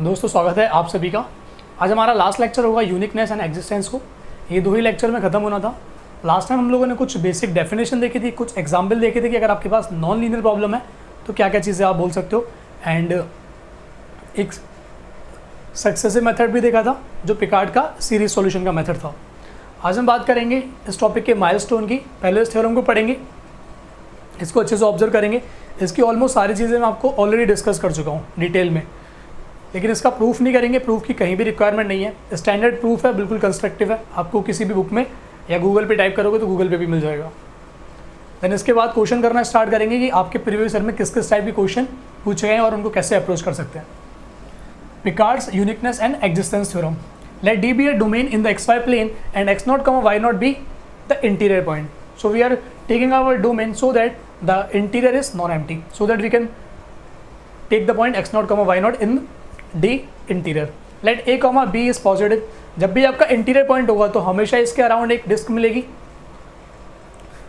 दोस्तों स्वागत है आप सभी का। आज हमारा लास्ट लेक्चर होगा यूनिकनेस एंड एग्जिस्टेंस को। ये दो ही लेक्चर में ख़त्म होना था। लास्ट टाइम हम लोगों ने कुछ बेसिक डेफिनेशन देखी थी, कुछ एग्जाम्पल देखे थे कि अगर आपके पास नॉन लीनियर प्रॉब्लम है तो क्या क्या चीज़ें आप बोल सकते हो, एंड एक सक्सेसिव मेथड भी देखा था जो पिकार्ड का सीरीज सॉल्यूशन का मेथड था। आज हम बात करेंगे इस टॉपिक के माइलस्टोन की। पहले इस थ्योरम को पढ़ेंगे, इसको अच्छे से ऑब्जर्व करेंगे। इसकी ऑलमोस्ट सारी चीज़ें मैं आपको ऑलरेडी डिस्कस कर चुका हूँ डिटेल में, लेकिन इसका प्रूफ नहीं करेंगे। प्रूफ की कहीं भी रिक्वायरमेंट नहीं है, स्टैंडर्ड प्रूफ है, बिल्कुल कंस्ट्रक्टिव है। आपको किसी भी बुक में या गूगल पे टाइप करोगे तो गूगल पे भी मिल जाएगा। देन इसके बाद क्वेश्चन करना स्टार्ट करेंगे कि आपके प्रीवियस ईयर में किस किस टाइप के क्वेश्चन पूछे गए हैं और उनको कैसे अप्रोच कर सकते हैं। Picard's uniqueness and existence theorem. Let D be a domain in the x y plane and x naught comma y naught be the interior point. So we are taking our domain so that the interior is non-empty, so that we can take the point x0 comma y0 in d interior. Let a comma b is positive. जब भी आपका interior point होगा तो हमेशा इसके around एक disc मिलेगी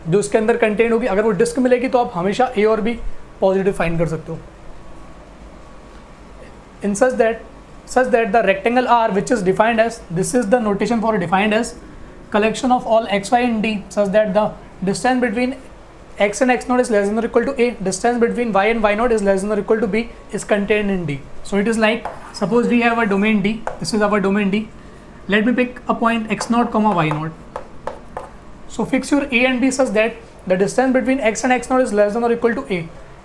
जो इसके अंदर कंटेन होगी। अगर वो डिस्क मिलेगी तो आप हमेशा a और b पॉजिटिव फाइंड कर सकते हो। In such that the rectangle R which is defined as, this is the notation for defined as collection of all x, y and d such that the distance between x and x0 is less than or equal to a, distance between y and y0 is less than or equal to b is contained in d. So it is like, suppose we have a domain d, this is our domain d. Let me pick a point x0 comma y0. So fix your a and b such that the distance between x and x0 is less than or equal to a,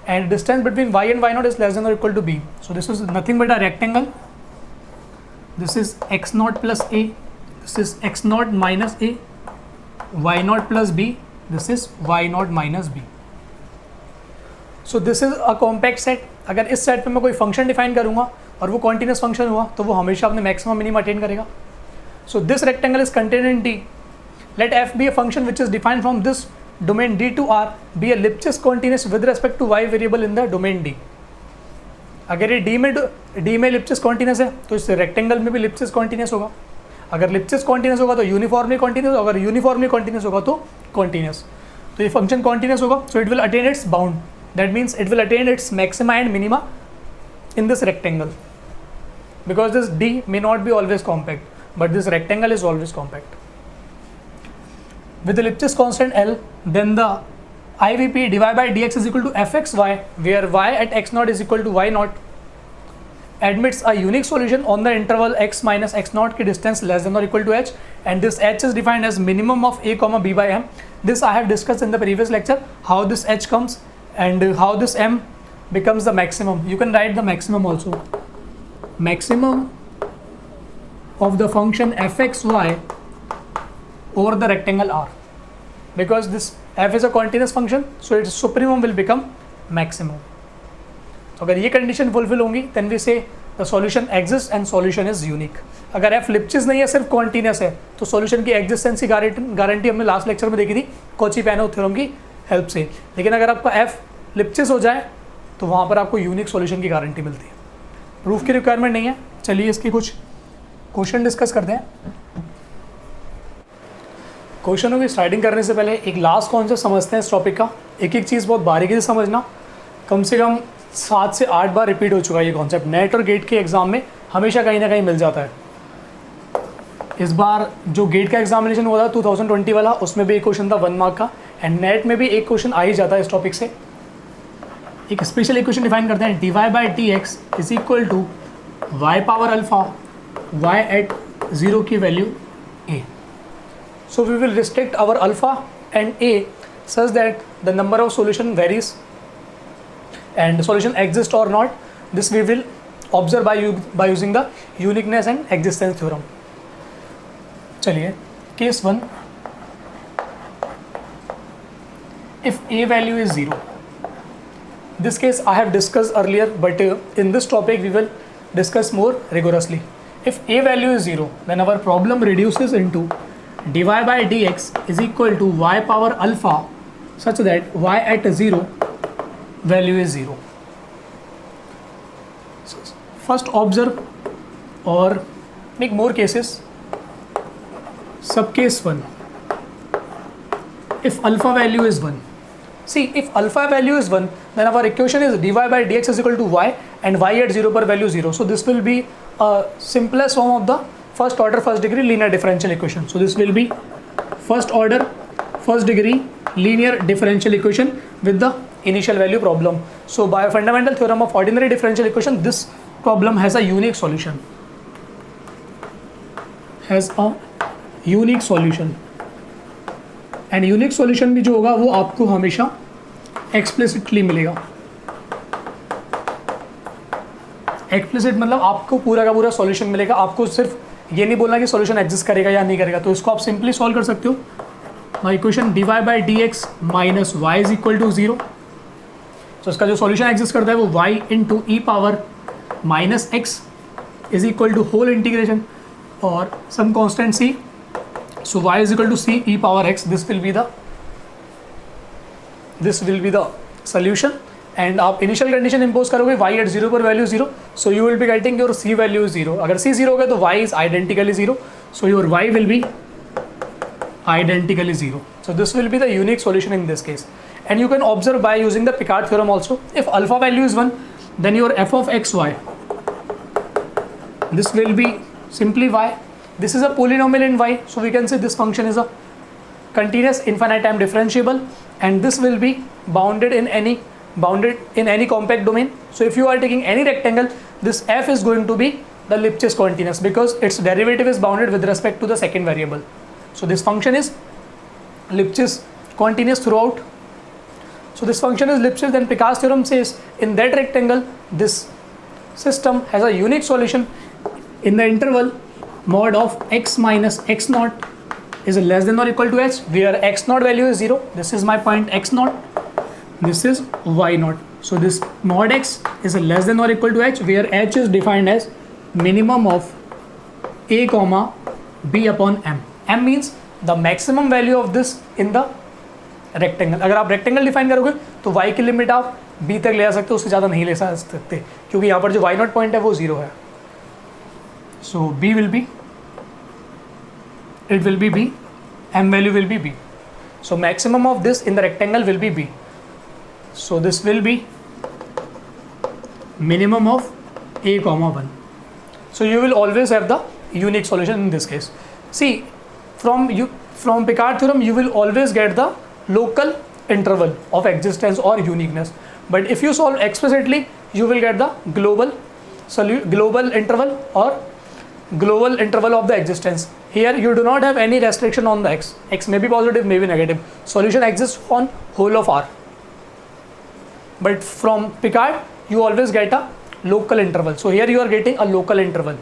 and distance between y and y0 is less than or equal to b. So this is nothing but a rectangle. This is x0 plus a, this is x0 minus a, y0 plus b, this is y0 minus b. So this is a compact set. अगर इस set पे मैं कोई function define करूँगा और वो continuous function हुआ तो वो हमेशा अपने मैक्सिमम मिनिमम अटेन करेगा। So this rectangle is contained in D. Let f be a function which is defined from this domain D to R be a Lipschitz continuous with respect to y variable in the domain D. अगर ये D में Lipschitz continuous है तो इस rectangle में भी Lipschitz continuous होगा। अगर Lipschitz continuous होगा तो यूनिफॉर्मली continuous, अगर यूनिफॉर्मली continuous होगा तो continuous। तो ये फंक्शन continuous होगा, so it will attain its bound. That means it will attain its maxima and minima in this rectangle, because this D may not be always compact, but this rectangle is always compact. With the Lipschitz constant L, then the IVP dy by dx is equal to fxy, where y at x0 is equal to y0, admits a unique solution on the interval x minus x0 की distance less than or equal to h, and this h is defined as minimum of a comma b by m. This I have discussed in the previous lecture, how this h comes and how this m becomes the maximum. You can write the maximum also. Maximum of the function fxy over the rectangle R, because this f is a continuous function, so its supremum will become maximum. तो अगर ये condition fulfil होंगी then we से the solution exist and solution is unique. अगर F लिप्चिस नहीं है, सिर्फ continuous है, तो सॉल्यूशन की एग्जिस्टेंस की गारंटी हमने लास्ट लेक्चर में देखी थी कॉची-पेनो थ्योरम की हेल्प से। लेकिन अगर आपका एफ लिप्चिस हो जाए तो वहाँ पर आपको यूनिक सॉल्यूशन की गारंटी मिलती है। प्रूफ की रिक्वायरमेंट नहीं है। चलिए इसके कुछ क्वेश्चन डिस्कस करते हैं। क्वेश्चनों की स्टार्टिंग करने से पहले एक लास्ट कॉन्सेप्ट समझते हैं इस टॉपिक का। एक एक चीज़ बहुत बारीकी से समझना, कम से कम 7 से 8 बार रिपीट हो चुका है ये कॉन्सेप्ट। नेट और गेट के एग्ज़ाम में हमेशा कहीं ना कहीं मिल जाता है। इस बार जो गेट का एग्जामिनेशन हुआ था 2020 वाला, उसमें भी एक क्वेश्चन था 1 मार्क का, एंड नेट में भी एक क्वेश्चन आ ही जाता है इस टॉपिक से। एक स्पेशल इक्वेशन डिफाइन करते हैं, dy by d x is equal to y power alpha y at 0 की value a. So we will restrict our alpha and a such that the number of solution varies and solution exists or not. This we will observe by using the uniqueness and existence theorem. चलिए case 1, if a value is 0. This case I have discussed earlier, but in this topic we will discuss more rigorously. If a value is 0, then our problem reduces into dy by dx is equal to y power alpha such that y at 0 value is 0. So first observe or make more cases. Sub case 1, if alpha value is 1, see if alpha value is 1, then our equation is dy by dx is equal to y and y at 0 per value 0. So this will be a simplest form of the first order first degree linear differential equation. So this will be first order first degree linear differential equation with the initial value problem. So by a fundamental theorem of ordinary differential equation, this problem has a unique solution. And unique solution भी जो होगा वो आपको हमेशा explicitly मिलेगा. Explicit मतलब आपको पूरा का पूरा सॉल्यूशन मिलेगा. आपको सिर्फ ये नहीं बोलना कि सॉल्यूशन एग्जिस्ट करेगा या नहीं करेगा. तो इसको आप सिंपली सॉल्व कर सकते हो. My equation dy by dx minus y is equal to 0. तो इसका जो सॉल्यूशन एग्जिस्ट करता है वो y into e power minus x is equal to whole integration और some constant c. So y is equal to c e power x. This will be the solution. And आप initial condition impose करोगे y at 0 पर value 0. So you will be getting your c value is 0. अगर c 0 होगा तो y is identically 0. So your y will be identically 0. So this will be the unique solution in this case. And you can observe by using the Picard theorem also. If alpha value is 1, then your f of x y, this will be simply y. This is a polynomial in y, so we can say this function is a continuous infinite time differentiable, and this will be bounded in any compact domain. So if you are taking any rectangle, this f is going to be the Lipschitz continuous because its derivative is bounded with respect to the second variable. So this function is Lipschitz continuous throughout. So this function is Lipschitz, and Picard's theorem says in that rectangle this system has a unique solution in the interval mod of x minus x naught is less than or equal to h, where x naught value is 0. This is my point x naught, this is y naught. So this mod x is less than or equal to h, where h is defined as minimum of a comma b upon m. M means the maximum value of this in the rectangle. अगर आप rectangle define करोगे तो y की limit आप b तक ले जा सकते हो, उससे ज़्यादा नहीं ले सकते क्योंकि यहाँ पर जो y naught पॉइंट है वो 0 है. So b will be, it will be b, m value will be b. So maximum of this in the rectangle will be b. So this will be minimum of a comma 1. So you will always have the unique solution in this case. See, from Picard theorem you will always get the local interval of existence or uniqueness. But if you solve explicitly, you will get the global interval or global interval of the existence. Here you do not have any restriction on the x. X may be positive, may be negative. Solution exists on whole of R. But from Picard you always get a local interval. So here you are getting a local interval.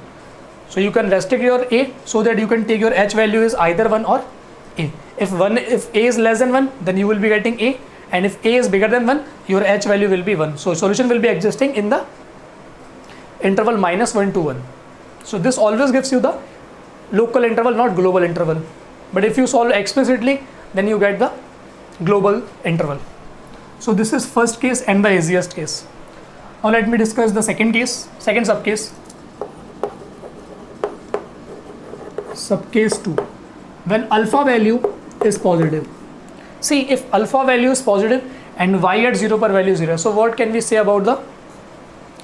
So you can restrict your a so that you can take your h value is either 1 or a. If a is less than 1, then you will be getting a, and if a is bigger than 1, your h value will be 1. So solution will be existing in the interval minus 1 to 1. So this always gives you the local interval, not global interval. But if you solve explicitly, then you get the global interval. So this is first case and the easiest case. Now let me discuss the second subcase. Subcase 2. When alpha value is positive. See, if alpha value is positive and y at 0 per value 0. So what can we say about the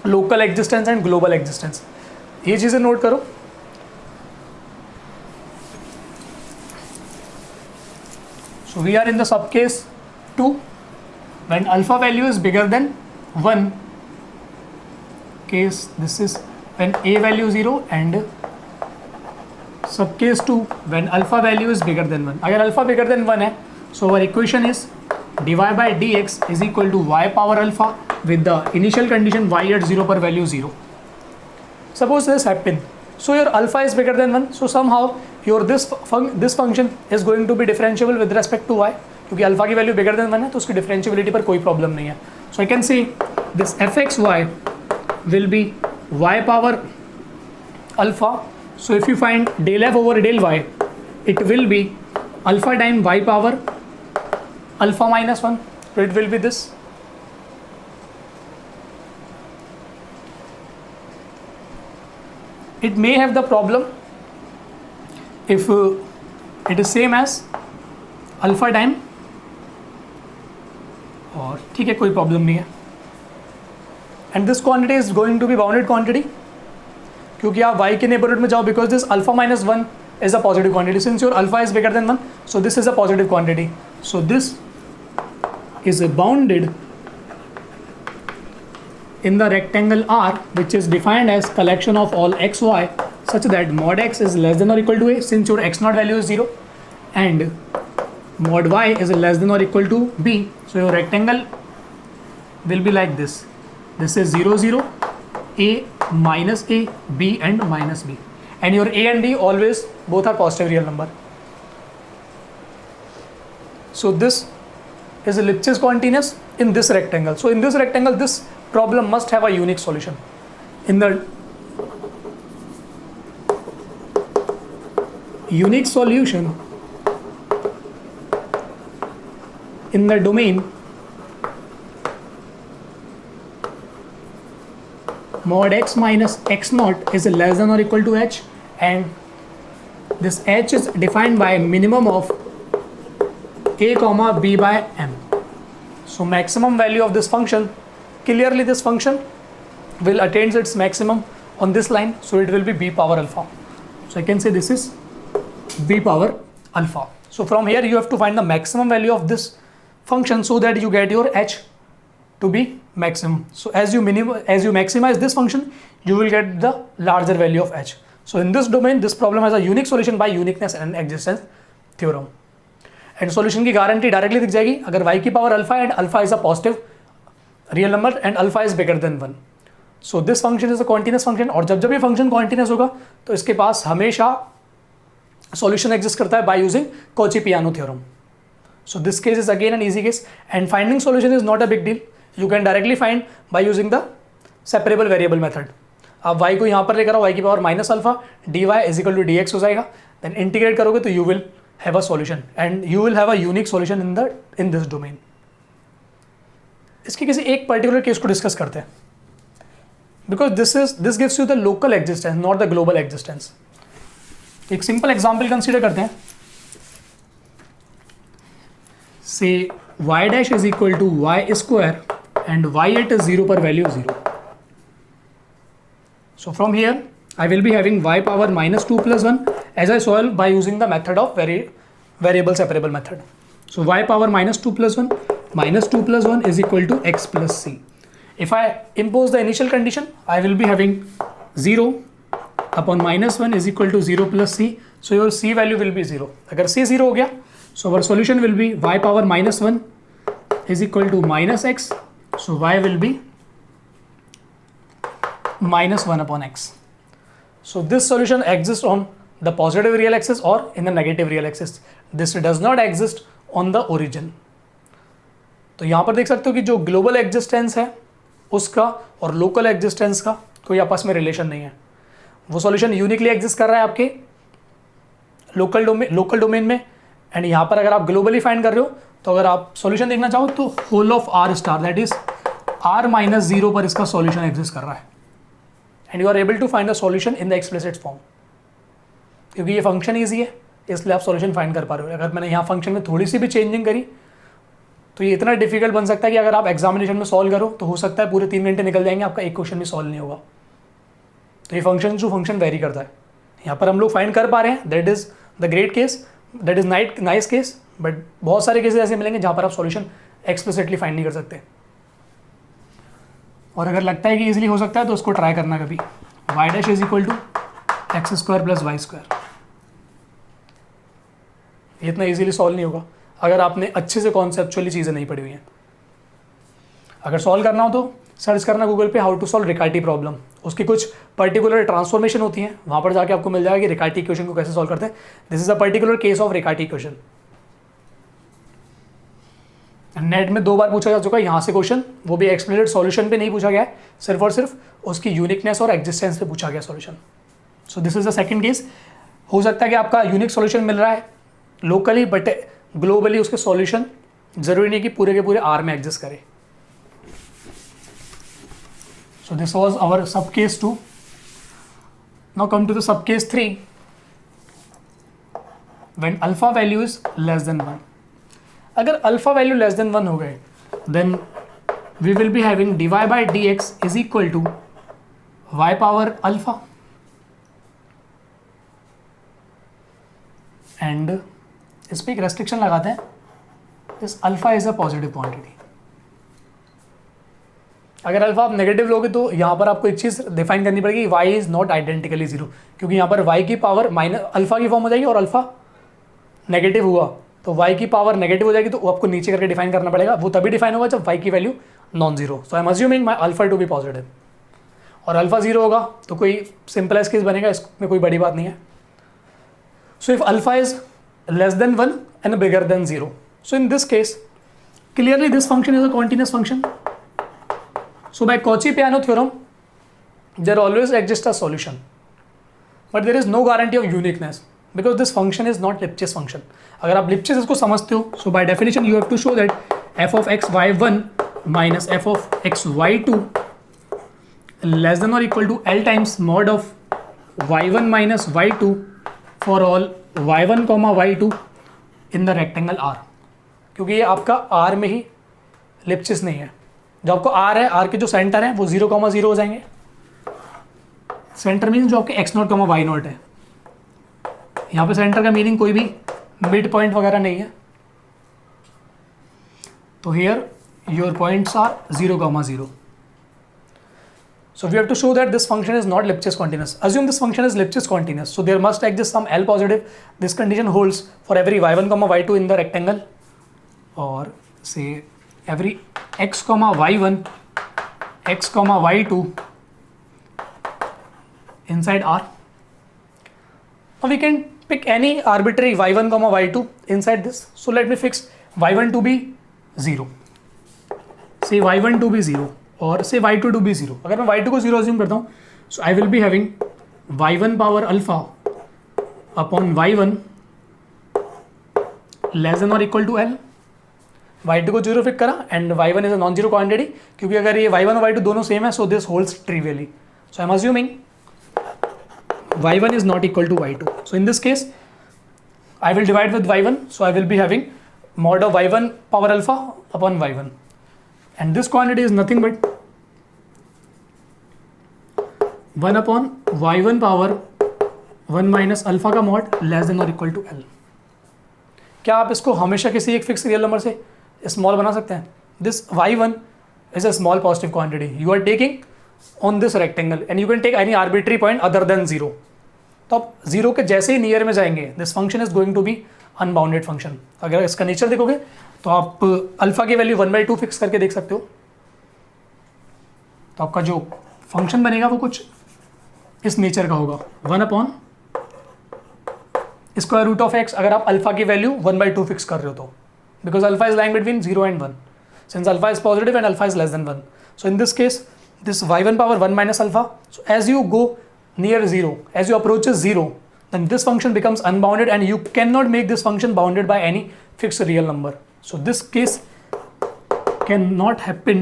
local existence and global existence? ये चीज़ें note करो. So we are in the subcase 2 when alpha value is bigger than 1. Case this is when a value 0 and subcase 2 when alpha value is bigger than 1. अगर alpha bigger than 1 है, so our equation is dy by dx is equal to y power alpha with the initial condition y at 0 per value 0. Suppose this happen, so your alpha is bigger than 1, so somehow your this function is going to be differentiable with respect to y, क्योंकि alpha की value bigger than 1 है तो उसकी differentiability पर कोई problem नहीं है. So I can say this fxy will be y power alpha. So if you find del f over del y, it will be alpha times y power alpha minus 1. So it will be this. It may have the problem if it is same as alpha time, और ठीक है कोई problem नहीं है. And this quantity is going to be bounded quantity, क्योंकि आप y के neighbourhood में जाओ, because this alpha minus 1 is a positive quantity. Since your alpha is bigger than 1, so this is a positive quantity. So this is bounded in the rectangle R, which is defined as collection of all x, y such that mod x is less than or equal to a, since your x naught value is 0, and mod y is less than or equal to b. So your rectangle will be like this. This is 0, 0, a, minus a, b and minus b. And your a and b always both are positive real number. So this is a Lipschitz continuous in this rectangle. So in this rectangle, this problem must have a unique solution. In the unique solution in the domain mod x minus x naught is less than or equal to h, and this h is defined by minimum of a comma b by m. So maximum value of this function, clearly this function will attain its maximum on this line, so it will be b power alpha. So I can say this is b power alpha. So from here you have to find the maximum value of this function so that you get your h to be maximum. So as you maximize this function, you will get the larger value of h. So in this domain, this problem has a unique solution by uniqueness and existence theorem. And solution की guarantee directly दिख जाएगी अगर y की power alpha and alpha is a positive real number and alpha is bigger than 1. So this function is a continuous function, और जब ये function continuous होगा तो इसके पास हमेशा सॉल्यूशन एग्जिस्ट करता है by using Cauchy-piano theorem. So this case is again an easy case, and finding solution is not a big deal. You can directly find by using the separable variable method. आप y को यहाँ पर लेकर आओ, y की power minus alpha dy is equal to dx हो जाएगा. Then integrate करोगे तो you will have a solution and you will have a unique solution in this domain. इसके किसी एक पर्टिकुलर केस को डिस्कस करते हैं, because this gives you the local existence not the global existence. एक simple example consider करते हैं. Say y dash is equal to y square and y at 0 per value 0. So from here I will be having y power minus 2 plus 1 as I solve by using the method of variable separable method. So y power minus 2 plus 1 minus 2 plus 1 is equal to x plus c. If I impose the initial condition, I will be having 0 upon minus 1 is equal to 0 plus c. So your c value will be 0. अगर c 0 हो गया, so our solution will be y power minus 1 is equal to minus x. So y will be minus 1 upon x. So this solution exists on the positive real axis or in the negative real axis. This does not exist on the origin. तो यहाँ पर देख सकते हो कि जो global existence है उसका और लोकल एग्जिस्टेंस का कोई आपस में रिलेशन नहीं है. वो सॉल्यूशन यूनिकली एग्जिस्ट कर रहा है आपके लोकल डोमेन में, एंड यहाँ पर अगर आप ग्लोबली फाइंड कर रहे हो तो अगर आप सॉल्यूशन देखना चाहो तो whole of R star that is r minus 0 पर इसका सॉल्यूशन एग्जिस्ट कर रहा है, and you are able to find the solution in the explicit form. क्योंकि ये फंक्शन ईजी है इसलिए आप सॉल्यूशन फाइंड कर पा रहे हो. अगर मैंने यहाँ फंक्शन में थोड़ी सी भी चेंजिंग करी तो ये इतना डिफिकल्ट बन सकता है कि अगर आप एग्जामिनेशन में सॉल्व करो तो हो सकता है पूरे 3 घंटे निकल जाएंगे, आपका एक क्वेश्चन भी सॉल्व नहीं होगा. तो ये फंक्शन टू फंक्शन वेरी करता है. यहाँ पर हम लोग फाइंड कर पा रहे हैं, that is the great case, that is nice case. But बहुत सारे केसेस ऐसे मिलेंगे जहाँ पर आप सॉल्यूशन एक्सप्लिसिटली फाइंड नहीं कर सकते. और अगर लगता है कि इजीली हो सकता है तो उसको ट्राई करना कभी. y dash is equal to x square plus y square. इतना इजीली सॉल्व नहीं होगा अगर आपने अच्छे से कॉन्सेप्चुअली चीज़ें नहीं पढ़ी हुई हैं. अगर सॉल्व करना हो तो सर्च करना गूगल पे हाउ टू सॉल्व रिकार्टी प्रॉब्लम. उसकी कुछ पर्टिकुलर ट्रांसफॉर्मेशन होती हैं, वहाँ पर जाके आपको मिल जाएगा कि रिकार्टी इक्वेशन को कैसे सॉल्व करते हैं. This is a particular case of Riccati equation. Net में 2 बार पूछा जा चुका है यहाँ से क्वेश्चन, वो भी एक्सप्लिसिट सॉल्यूशन पे नहीं पूछा गया है, सिर्फ और सिर्फ उसकी यूनिकनेस और एग्जिस्टेंस पे पूछा गया solution. So this is the second case. हो सकता है कि आपका यूनिक सॉल्यूशन मिल रहा है लोकली, बट ग्लोबली उसके सॉल्यूशन जरूरी नहीं कि पूरे के पूरे आर में एग्जिस्ट करे. So this was our sub case 2. Now come to the sub case 3. When alpha value is less than 1. अगर alpha value less than 1 हो गए, then we will be having dy by dx is equal to y power alpha, and इस पर एक restriction लगाते हैं, this alpha is a positive quantity. अगर alpha आप नेगेटिव लोगे तो यहाँ पर आपको एक चीज़ डिफाइन करनी पड़ेगी, y is not identically zero, क्योंकि यहाँ पर y की पावर माइनस अल्फा की फॉर्म हो जाएगी और अल्फा नेगेटिव हुआ तो y की पावर नेगेटिव हो जाएगी, तो वो आपको नीचे करके डिफाइन करना पड़ेगा. वो तभी डिफाइन होगा जब y की value non zero. So I am assuming my alpha to be positive, और अल्फा जीरो होगा तो कोई सिंपलेस्ट केस बनेगा, इसमें कोई बड़ी बात नहीं है. So if alpha is less than 1 and bigger than 0, so in this case clearly this function is a continuous function. So by Cauchy-Peano theorem there always exists a solution, but there is no guarantee of uniqueness because this function is not Lipschitz function. अगर आप Lipschitz इसको समझते हो, so by definition you have to show that f of x y1 minus f of x y2 less than or equal to L times mod of y1 minus y2 for all y1 comma y2 in the rectangle R. क्योंकि ये आपका R में ही लिप्सिस नहीं है. जो आपको R है, R के जो सेंटर हैं वो 0,0 हो जाएंगे. सेंटर मीन्स जो आपके x0, y0 है. यहाँ पे सेंटर का मीनिंग कोई भी मिड पॉइंट वगैरह नहीं है. तो here your points are 0,0. So we have to show that this function is not Lipschitz continuous. Assume this function is Lipschitz continuous. So there must exist some L positive. This condition holds for every y1, y2 in the rectangle, or say every x, y1, x, y2 inside R. Now we can pick any arbitrary y1, y2 inside this. So let me fix y1 to be 0. Say y1 to be 0. और से y2 to be 0. अगर मैं y2 को 0 assume करता हूँ, so I will be having y1 power alpha upon y1 less than और equal to L. y2 को 0 fix करा and y1 is a non zero quantity, क्योंकि अगर ये y1 और y2 दोनों सेम है, so this holds trivially. So I am assuming y1 is not equal to y2. So in this case I will divide with y1, so I will be having mod of y1 power alpha upon y1. And this quantity is nothing but 1 upon y1 power 1 minus alpha का mod less than और equal to L. क्या आप इसको हमेशा किसी एक fix real number से small बना सकते हैं? This y1 is a small positive quantity you are taking on this rectangle and you can take any arbitrary point other than 0. तो आप 0 के जैसे ही नियर में जाएंगे, this function is going to be unbounded function. अगर इसका nature देखोगे तो आप अल्फा की वैल्यू 1/2 फिक्स करके देख सकते हो. तो आपका जो फंक्शन बनेगा वो कुछ इस नेचर का होगा, 1 upon square root of x. अगर आप अल्फा की वैल्यू 1/2 फिक्स कर रहे हो तो, because alpha is lying between 0 and 1, since alpha is positive and alpha is less than 1. So in this case this y1 power 1 minus alpha, so as you go near 0, as you approaches 0, then this function becomes unbounded and you cannot make this function bounded by any fixed real number. So this case cannot happen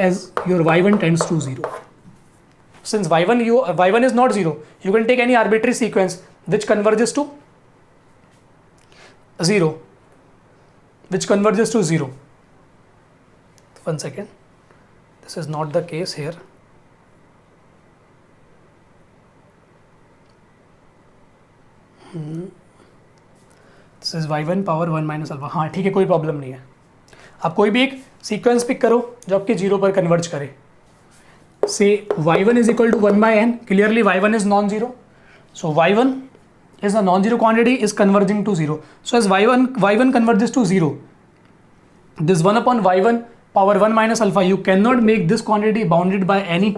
as your y1 tends to 0. Since y1 is not 0, you can take any arbitrary sequence which converges to 0, which converges to 0. One second, this is not the case here. This is y1 power 1 minus alpha. हाँ ठीक है, कोई problem नहीं है. आप कोई भी एक सीक्वेंस पिक करो जो आपके 0 पर कन्वर्ज करे. Say y1 is equal to 1/n. Clearly y1 is non zero, so y1 is a non-zero quantity is converging to 0. So as y1 converges to 0, this 1 upon y1 power 1 minus alpha, you cannot make this quantity bounded by any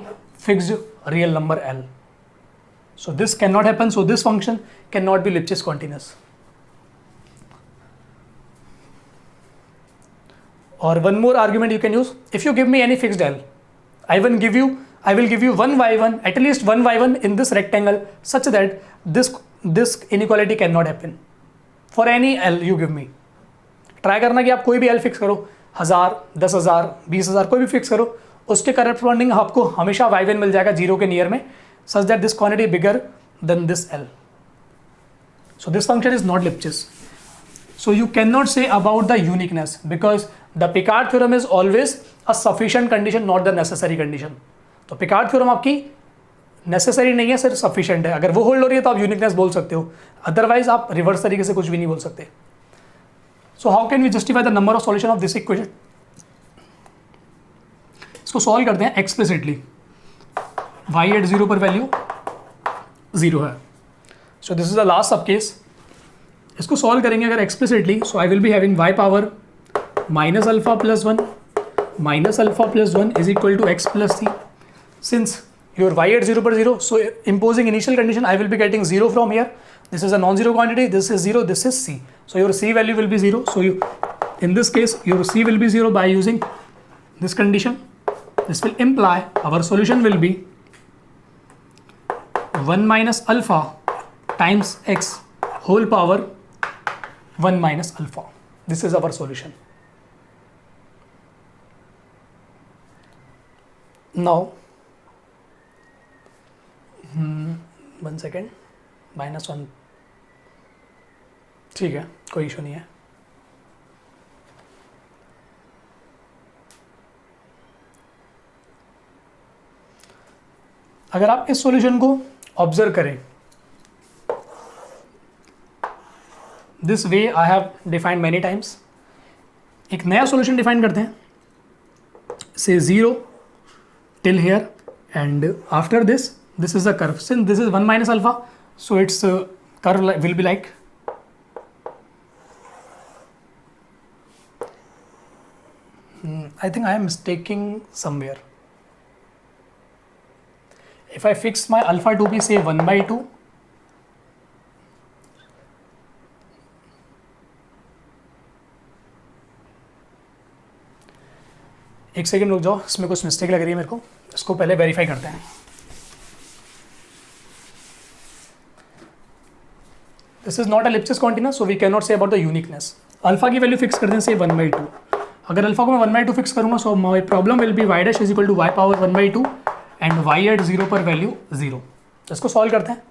fixed real number L. So this cannot happen. So this function cannot be Lipschitz continuous. Or one more argument you can use. If you give me any fixed L, I will give you one y1, at least one y1 in this rectangle, such that this inequality cannot happen for any L you give me. Try करना कि आप कोई भी L fix करो, 1000, 10,000, 20,000, कोई भी fix करो, उसके करस्पॉन्डिंग आपको हमेशा y1 मिल जाएगा 0 के नियर में, such that this quantity bigger than this L. So this function is not Lipschitz. So you cannot say about the uniqueness, because the Picard theorem is always a sufficient condition not the necessary condition. तो Picard theorem आपकी necessary नहीं है, सिर्फ sufficient है। अगर वो hold हो रही है तो आप यूनिकनेस बोल सकते हो, अदरवाइज आप रिवर्स तरीके से कुछ भी नहीं बोल सकते। So how can we justify the number of solution of this equation? इसको सॉल्व करते हैं एक्सप्लिसिटली। y एट 0 पर वैल्यू 0 है, so this is the last सब केस। इसको सॉल्व करेंगे अगर explicitly, so I will be having y power minus alpha plus 1 minus alpha plus 1 is equal to x plus c. Since your y at 0 per 0, so imposing initial condition, I will be getting 0 from here. This is a non-zero quantity, this is 0, this is c. So your c value will be 0. So you, in this case, your c will be 0 by using this condition. This will imply our solution will be 1 minus alpha times x whole power 1 minus alpha. This is our solution. Now, 1 second, -1, ठीक है, कोई issue नहीं है। अगर आप इस solution को observe करें, this way I have defined many times. एक नया सॉल्यूशन डिफाइन करते हैं, से 0 till here, and after this is a curve. Since this is 1 minus alpha, so its curve will be like I think I am mistaking somewhere. If I fix my alpha to be say 1 by 2, एक second रुक जाओ, इसमें कुछ mistake लग रही है मेरे को, इसको पहले वेरीफाई करते हैं। This is not a Lipschitz continuous, so we can not say about the uniqueness. Alpha की वैल्यू फिक्स कर दें से 1 by 2। अगर अल्फा को मैं 1 by 2 फिक्स करूंगा, so my problem will be y dash is equal to y power 1 by 2 and y at 0 पर value 0। इसको सॉल्व करते हैं,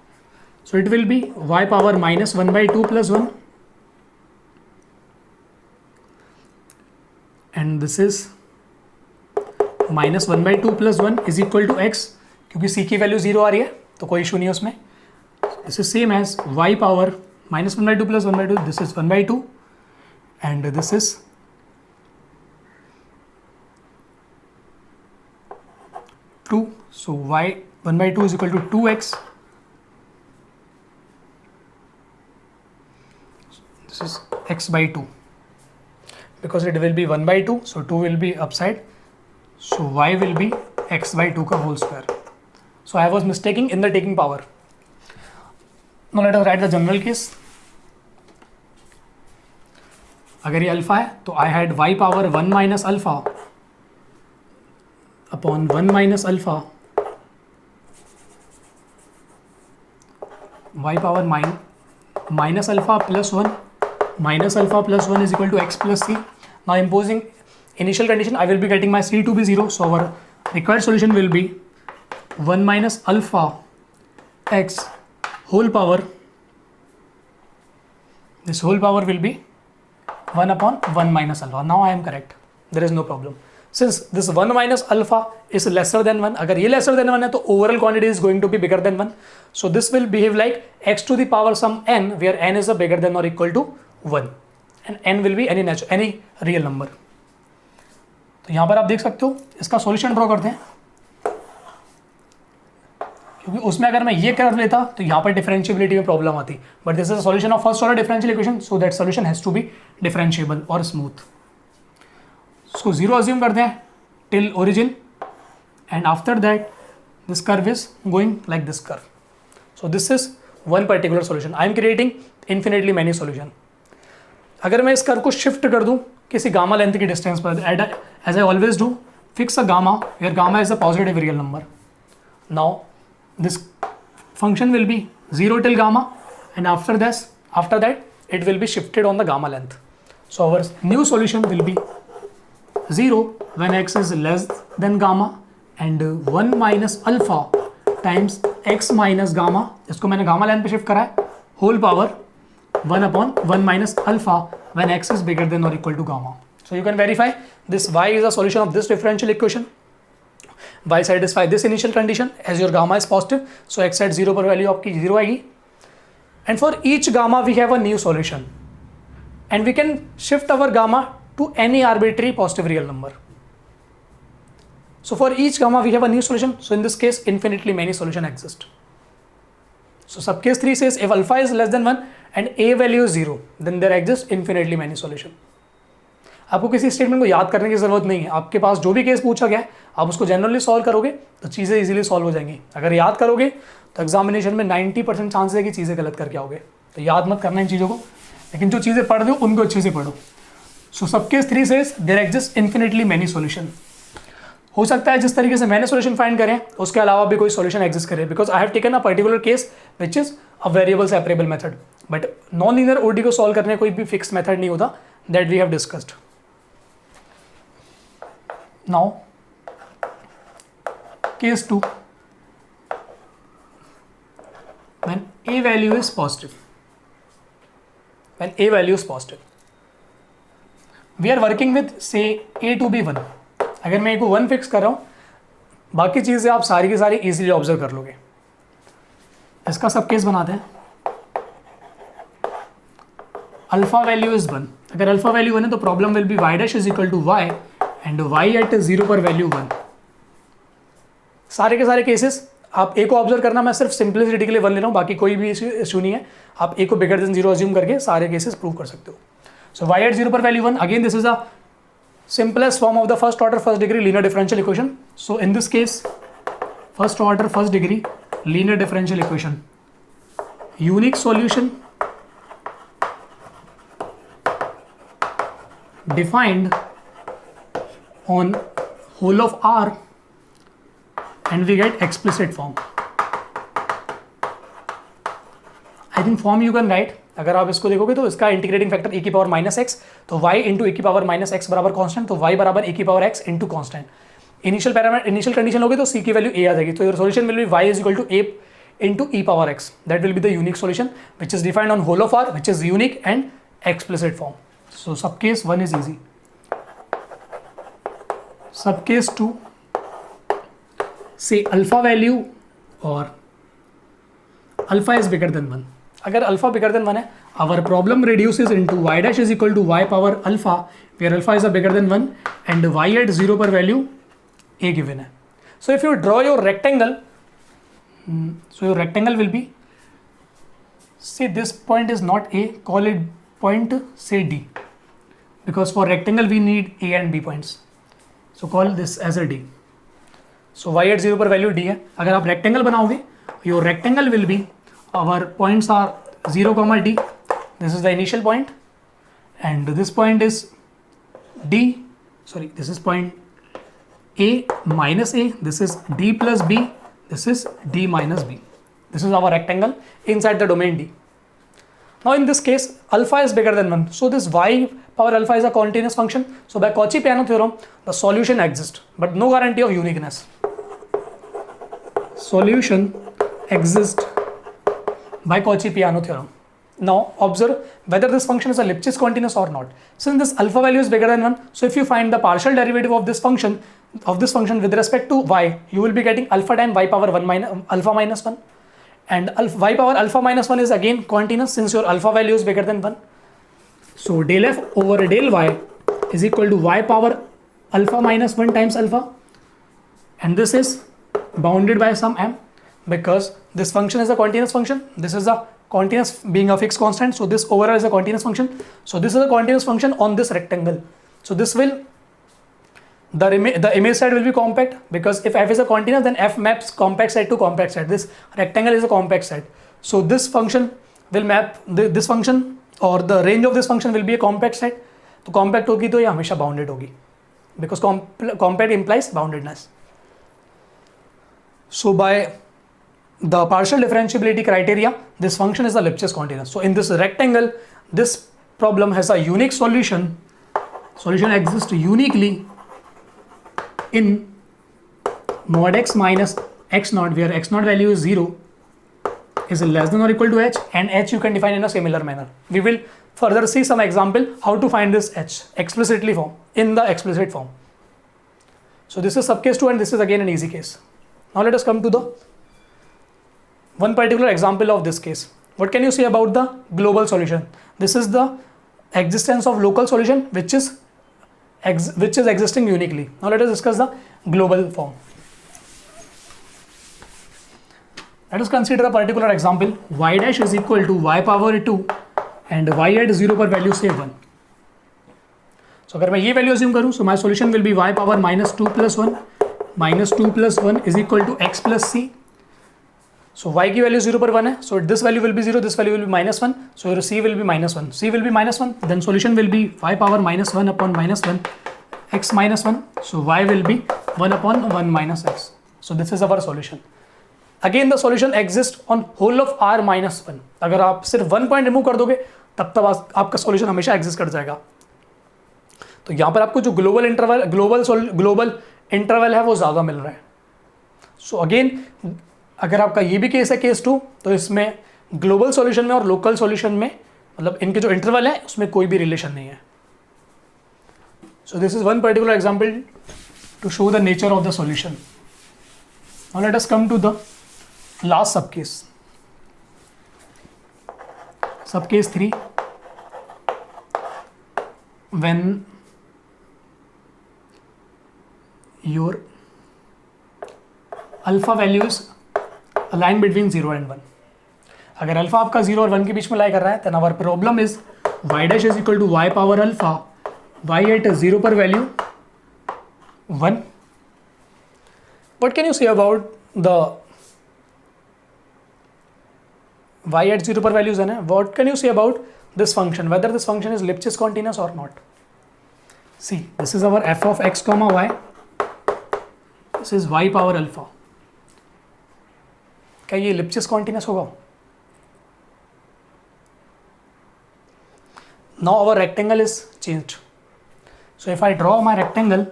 so it will be y power minus 1 by 2 plus 1 and this is minus 1 by 2 plus 1 is equal to x, क्योंकि c की value 0 आ रही है तो कोई इशू नहीं है उसमें। This is same as y power minus 1 by 2 plus 1 by 2, this is 1 by 2 and this is 2, so y 1 by 2 is equal to 2x. This is x by 2, because it will be 1 by 2, so 2 will be upside. So y will be x by 2 का whole square. So I was mistaking in the taking power. Now let us write the general case. अगर ये alpha है तो I had y power 1 minus alpha upon 1 minus alpha, y power minus alpha plus 1 minus alpha plus 1 is equal to x plus c. Now imposing initial condition, I will be getting my c to be 0, so our required solution will be 1 minus alpha x whole power, this whole power will be 1 upon 1 minus alpha. Now I am correct, there is no problem. Since this 1 minus alpha is lesser than 1, अगर ये lesser than 1 है तो overall quantity is going to be bigger than 1. So this will behave like x to the power some n, where n is a bigger than or equal to 1 and n will be any real number. तो यहाँ पर आप देख सकते हो, इसका solution draw करते हैं, क्योंकि उसमें अगर मैं ये कर लेता तो यहाँ पर डिफरेंशिएबिलिटी में प्रॉब्लम आती, but this is solution of first order differential equation, so that solution has to be differentiable और स्मूथ। इसको 0 अज्यूम करते हैं till origin, and after that this curve is going like this curve. So this is one particular solution. I am creating infinitely many solution. अगर मैं इस curve को shift कर दूं किसी गामा लेंथ की डिस्टेंस पर, as I always do, fix a gamma where gamma is a positive real number. Now this function will be 0 till gamma, and after that it will be shifted on the gamma length. So our new solution will be 0 when x is less than gamma and 1 minus alpha times x minus gamma, इसको मैंने gamma length पे shift करा है, whole power 1 upon 1 minus alpha when x is bigger than or equal to gamma. So you can verify this y is a solution of this differential equation. Y satisfy this initial condition as your gamma is positive. So x at 0 पर value आपकी 0 आएगी. And for each gamma we have a new solution. And we can shift our gamma to any arbitrary positive real number. So for each gamma we have a new solution. So in this case infinitely many solutions exist. So subcase 3 says if alpha is less than 1 and a value is 0, then there exists infinitely many solutions. आपको किसी statement को याद करने की जरूरत नहीं है. आपके पास जो भी केस पूछा गया है आप उसको जनरली सॉल्व करोगे तो चीज़ें इजीली सॉल्व हो जाएंगी. अगर याद करोगे तो एग्जामिनेशन में 90% चांस है कि चीज़ें गलत करके आओगे. तो याद मत करना इन चीज़ों को, लेकिन जो चीज़ें पढ़ दो उनको अच्छे से पढ़ो. So subcase 3 says there exist infinitely many solution. हो सकता है जिस तरीके से मैंने सॉल्यूशन फाइंड करें उसके अलावा भी कोई सॉल्यूशन एग्जिस्ट करे, because I have taken a particular case which is a variable separable method. But non linear ODE को सॉल्व करने कोई भी फिक्स मेथड नहीं होता. That we have discussed. Now case 2, when a value is positive, when a value is positive, we are working with say a to be 1. अगर मैं a को 1 fix कर रहा हूँ, बाकी चीज़ें आप सारी की सारी इजीली ऑब्जर्व कर लोगे. इसका सब केस बनाते हैं. Alpha value is 1. अगर अल्फा वैल्यू 1 है तो problem will be y dash is equal to y and y at 0 पर वैल्यू 1. सारे के सारे केसेस आप ए को ऑब्जर्व करना, मैं सिर्फ सिंपलिसिटी के लिए 1 ले रहा हूँ, बाकी कोई भी इशू नहीं है. आप ए को बिगर देन 0 अज्यूम करके सारे केसेस प्रूव कर सकते हो. सो y एट 0 पर value 1, again this is a simplest form of the first order first degree linear differential equation. So in this case first order first degree linear differential equation, unique solution defined on whole of R and we get explicit form. I think form you can write. अगर आप इसको देखोगे तो इसका integrating factor e की power minus x, तो y into e की power minus x बराबर कॉन्स्टेंट, तो y बराबर e की power x into constant. Initial parameter initial condition होगी तो c की वैल्यू a आ जाएगी. तो your solution will be y is equal to a into e power x. That will be the unique solution which is defined on whole of r which is unique and explicit form. So sub case 1 is easy. Sub case 2 से alpha value और alpha is bigger than 1. अगर alpha bigger than 1 है, our problem reduces into y dash is equal to y power alpha where alpha is a bigger than 1 and y at 0 पर value a given है. So if you draw your rectangle, so your rectangle will be, say this point is not a, call it point say D, because for rectangle we need a and b points, so call this as a D. So y at 0 पर value d है. अगर आप rectangle बनाओगे, your rectangle will be, our points are 0 comma d, this is the initial point and this point is d, sorry, this is point a minus a, this is d plus b, this is d minus b. This is our rectangle inside the domain D. Now in this case alpha is bigger than 1, so this y power alpha is a continuous function. So by Cauchy-Peano theorem the solution exists but no guarantee of uniqueness. Solution exists by Cauchy-Peano theorem. Now observe whether this function is a Lipschitz continuous or not. Since this alpha value is bigger than 1, so if you find the partial derivative of this function with respect to y, you will be getting alpha times y power 1 minus alpha minus 1, and y power alpha minus 1 is again continuous since your alpha value is bigger than 1. So del f over del y is equal to y power alpha minus 1 times alpha, and this is bounded by some m because this function is a continuous function, this is a continuous being a fixed constant, so this overall is a continuous function. So this is a continuous function on this rectangle. So this will, the image side will be compact because if f is a continuous then f maps compact side to compact side. This rectangle is a compact side, so this function will map this function or the range of this function will be a compact side. तो compact होगी तो ये हमेशा bounded होगी because compact implies boundedness. So by the partial differentiability criteria, this function is a Lipschitz continuous. So in this rectangle, this problem has a unique solution. Solution exists uniquely in mod x minus x naught, where x naught value is 0 is less than or equal to h, and h you can define in a similar manner. We will further see some example how to find this h explicitly in the explicit form. So this is sub case 2 and this is again an easy case. Now let us come to the one particular example of this case. What can you say about the global solution? This is the existence of local solution which is existing uniquely. Now let us discuss the global form. Let us consider a particular example. Y dash is equal to y power 2 and y at 0 पर value से 1. So अगर मैं ये value assume करूँ, so my solution will be y power -2 plus 1 -2 plus 1 is equal to x plus c. So y की value 0 पर 1 है, so this value will be 0, this value will be -1, so your c will be -1. c will be -1, then solution will be y power -1 upon -1 x -1, so y will be 1 upon 1 minus x. So this is our solution. Again the solution exists on whole of r minus 1. अगर आप सिर्फ 1 point remove कर दोगे तब आपका solution हमेशा exist कर जाएगा. तो यहाँ पर आपको जो ग्लोबल इंटरवल है वो ज़्यादा मिल रहा है. सो अगेन अगर आपका ये भी केस है केस 2, तो इसमें ग्लोबल सॉल्यूशन में और लोकल सॉल्यूशन में मतलब इनके जो इंटरवल है उसमें कोई भी रिलेशन नहीं है. So this is one particular example to show the nature of the solution. Now let us come to the last sub case 3, when your alpha values align between 0 and 1. अगर alpha आपका 0 और 1 के बीच में लाई कर रहा है, then our problem is y dash is equal to y power alpha, y at 0 पर value 1. What can you say about the y at 0 पर values है ना? What can you say about this function, whether this function is Lipschitz continuous or not? See, this is our f of x comma y, this is y power alpha. क्या ये Lipschitz continuous होगा? Now our rectangle is changed. So if I draw my rectangle,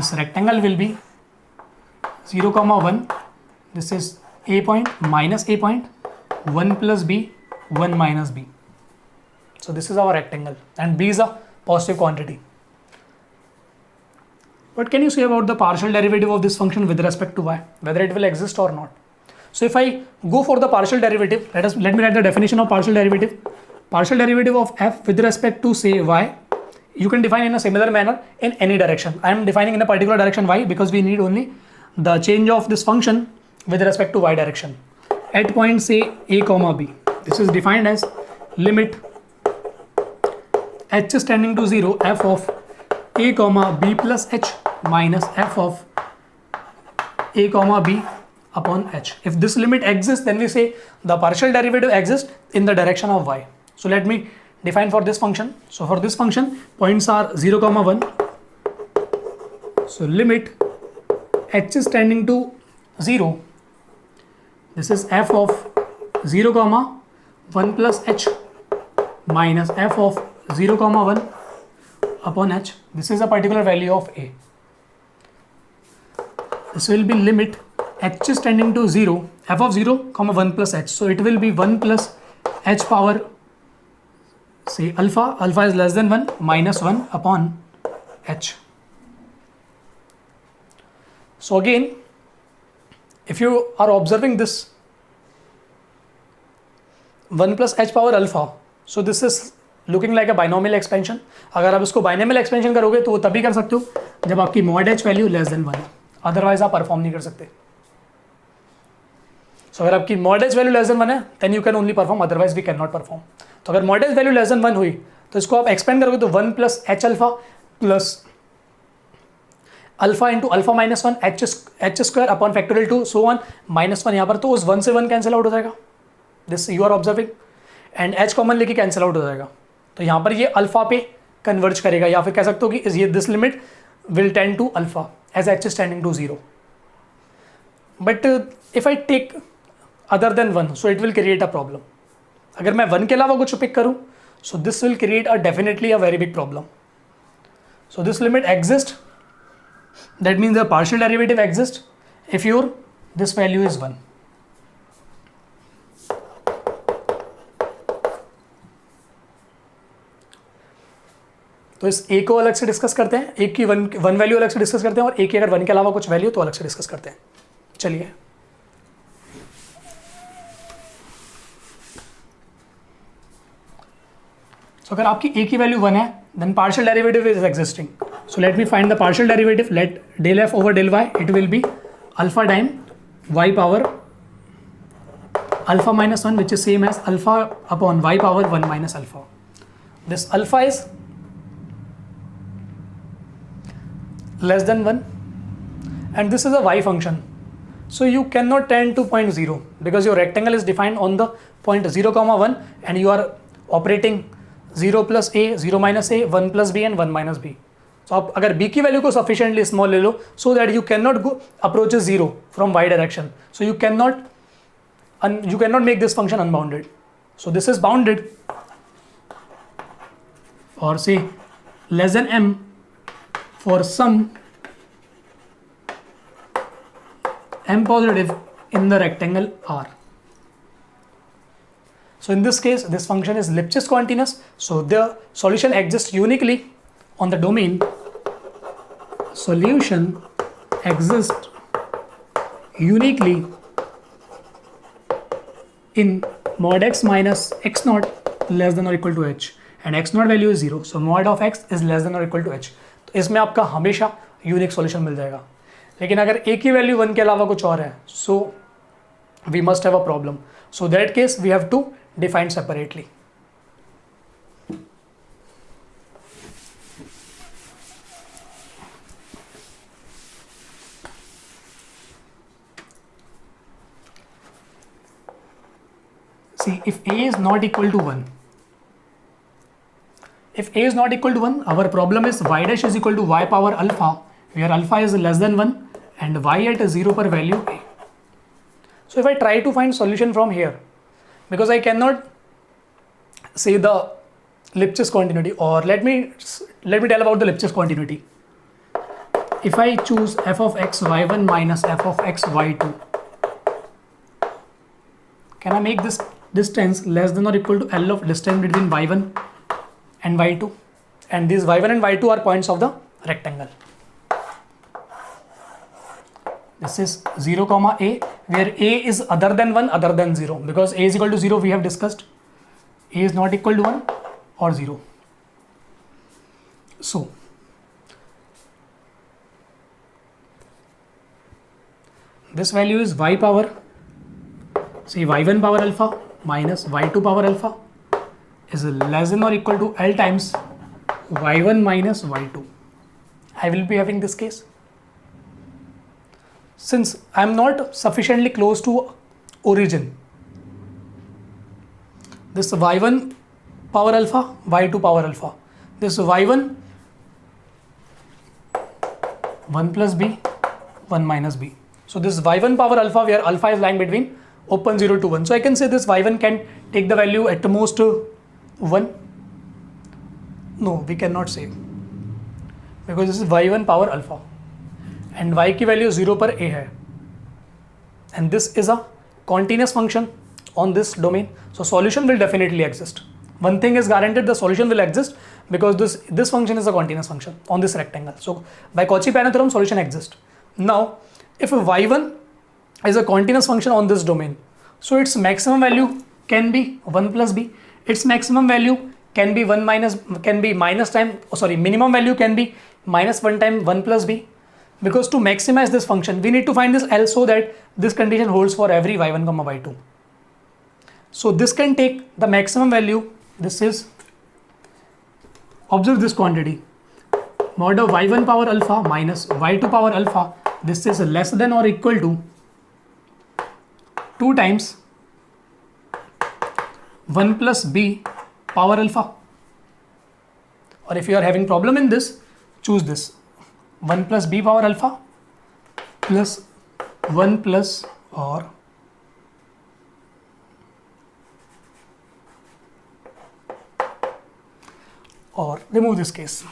this rectangle will be 0 comma 1, this is a point minus a point, 1 plus b, 1 minus b. So this is our rectangle and b is a positive quantity. What can you say about the partial derivative of this function with respect to y, whether it will exist or not? So if I go for the partial derivative, let me write the definition of partial derivative. Partial derivative of f with respect to say y, you can define in a similar manner in any direction. I am defining in a particular direction y because we need only the change of this function with respect to y direction. At point say a comma b, this is defined as limit h is tending to 0 f of a comma b plus h minus f of a comma b upon h. If this limit exists, then we say the partial derivative exists in the direction of y. So let me define for this function. So for this function, points are 0 comma 1. So limit h is tending to 0, this is f of 0 comma 1 plus h minus f of 0 comma 1 upon h. This is a particular value of a. This will be limit h is tending to 0, f of 0 comma 1 plus h. So it will be 1 plus h power say alpha is less than 1 minus 1 upon h. So again, if you are observing this 1 plus h power alpha, so this is looking like a binomial expansion. अगर आप इसको binomial expansion करोगे तो वो तभी कर सकते हो जब आपकी mod h value less than 1 है, अदरवाइज आप परफॉर्म नहीं कर सकते. सो अगर आपकी mod h value less than 1 है then you can only perform, otherwise we can not perform. तो अगर mod h value less than 1 हुई तो इसको आप एक्सपेंड करोगे तो 1 plus h alpha plus alpha into alpha minus 1 h square upon factorial 2 so one minus 1 यहाँ पर, तो उस 1 से 1 कैंसिल आउट हो जाएगा. This you are observing and h common लेके कैंसिल आउट हो जाएगा. तो यहाँ पर ये अल्फा पे कन्वर्ज करेगा, या फिर कह सकते हो कि ये this limit will tend to alpha as h is tending to 0. But if I take other than 1 so it will create a problem. अगर मैं 1 के अलावा कुछ पिक करूँ so this will create a definitely a very big problem. So this limit exist, that means the partial derivative exists if your this value is 1. तो इस ए को अलग से डिस्कस करते हैं, एक की वन वैल्यू अलग से डिस्कस करते हैं और एक की अगर वन के अलावा कुछ वैल्यू तो अलग से डिस्कस करते हैं। चलिए so, अगर आपकी ए की वैल्यू 1 है then partial derivative is existing. So let me find the partial derivative. Let del f over del y it will be alpha time y power alpha minus 1 which is same as alpha upon y power 1 minus alpha. This alpha is less than 1 and this is a y function. So you cannot tend to point 0 because your rectangle is defined on the point 0 comma 1 and you are operating 0 plus a, 0 minus a, 1 plus b and 1 minus b. So आप अगर b की value को sufficiently small ले लो so that you cannot go approach 0 from y direction. So you cannot make this function unbounded. So this is bounded or say less than m for some m positive in the rectangle R. So in this case this function is Lipschitz continuous. So the solution exists uniquely on the domain. Solution exists uniquely in mod x minus x naught less than or equal to h and x naught value is 0. So mod of x is less than or equal to h. तो इसमें आपका हमेशा unique solution मिल जाएगा। लेकिन अगर a की value 1 के अलावा कुछ और है so we must have a problem. So that case we have to define separately. See, if a is not equal to 1, if a is not equal to 1, our problem is y dash is equal to y power alpha, where alpha is less than 1 and y at 0 per value a. So if I try to find solution from here, because I cannot say the Lipschitz continuity, or let me tell about the Lipschitz continuity. If I choose f of x y1 minus f of x y2, can I make this distance less than or equal to L of distance between y1 and y2? And these y1 and y2 are points of the rectangle. This is 0 comma a, where a is other than 1 other than 0, because a is equal to 0 we have discussed. A is not equal to 1 or 0. So this value is y power, say y1 power alpha minus y2 power alpha is less than or equal to L times y1 minus y2. I will be having this case. Since I am not sufficiently close to origin, this y1 power alpha, y2 power alpha, this y1 1 plus b, 1 minus b. So this y1 power alpha, where alpha is lying between open 0 to 1. So I can say this y1 can take the value at most 1. No, we cannot say, because this is y1 power alpha and y की value 0 पर a है, and this is a continuous function on this domain. So solution will definitely exist. One thing is guaranteed, the solution will exist because this function is a continuous function on this rectangle. So by Cauchy-Panna theorem, solution exists. Now if y1 is a continuous function on this domain, so its maximum value can be 1 plus b, its maximum value can be minimum value can be minus 1 time 1 plus b, because to maximize this function we need to find this L so that this condition holds for every y1 comma y2. So this can take the maximum value, this is, observe this quantity, mod of y1 power alpha minus y2 power alpha, this is less than or equal to 2 times 1 plus b power alpha. Or if you are having problem in this, choose this 1 plus b power alpha plus 1 plus or remove this case.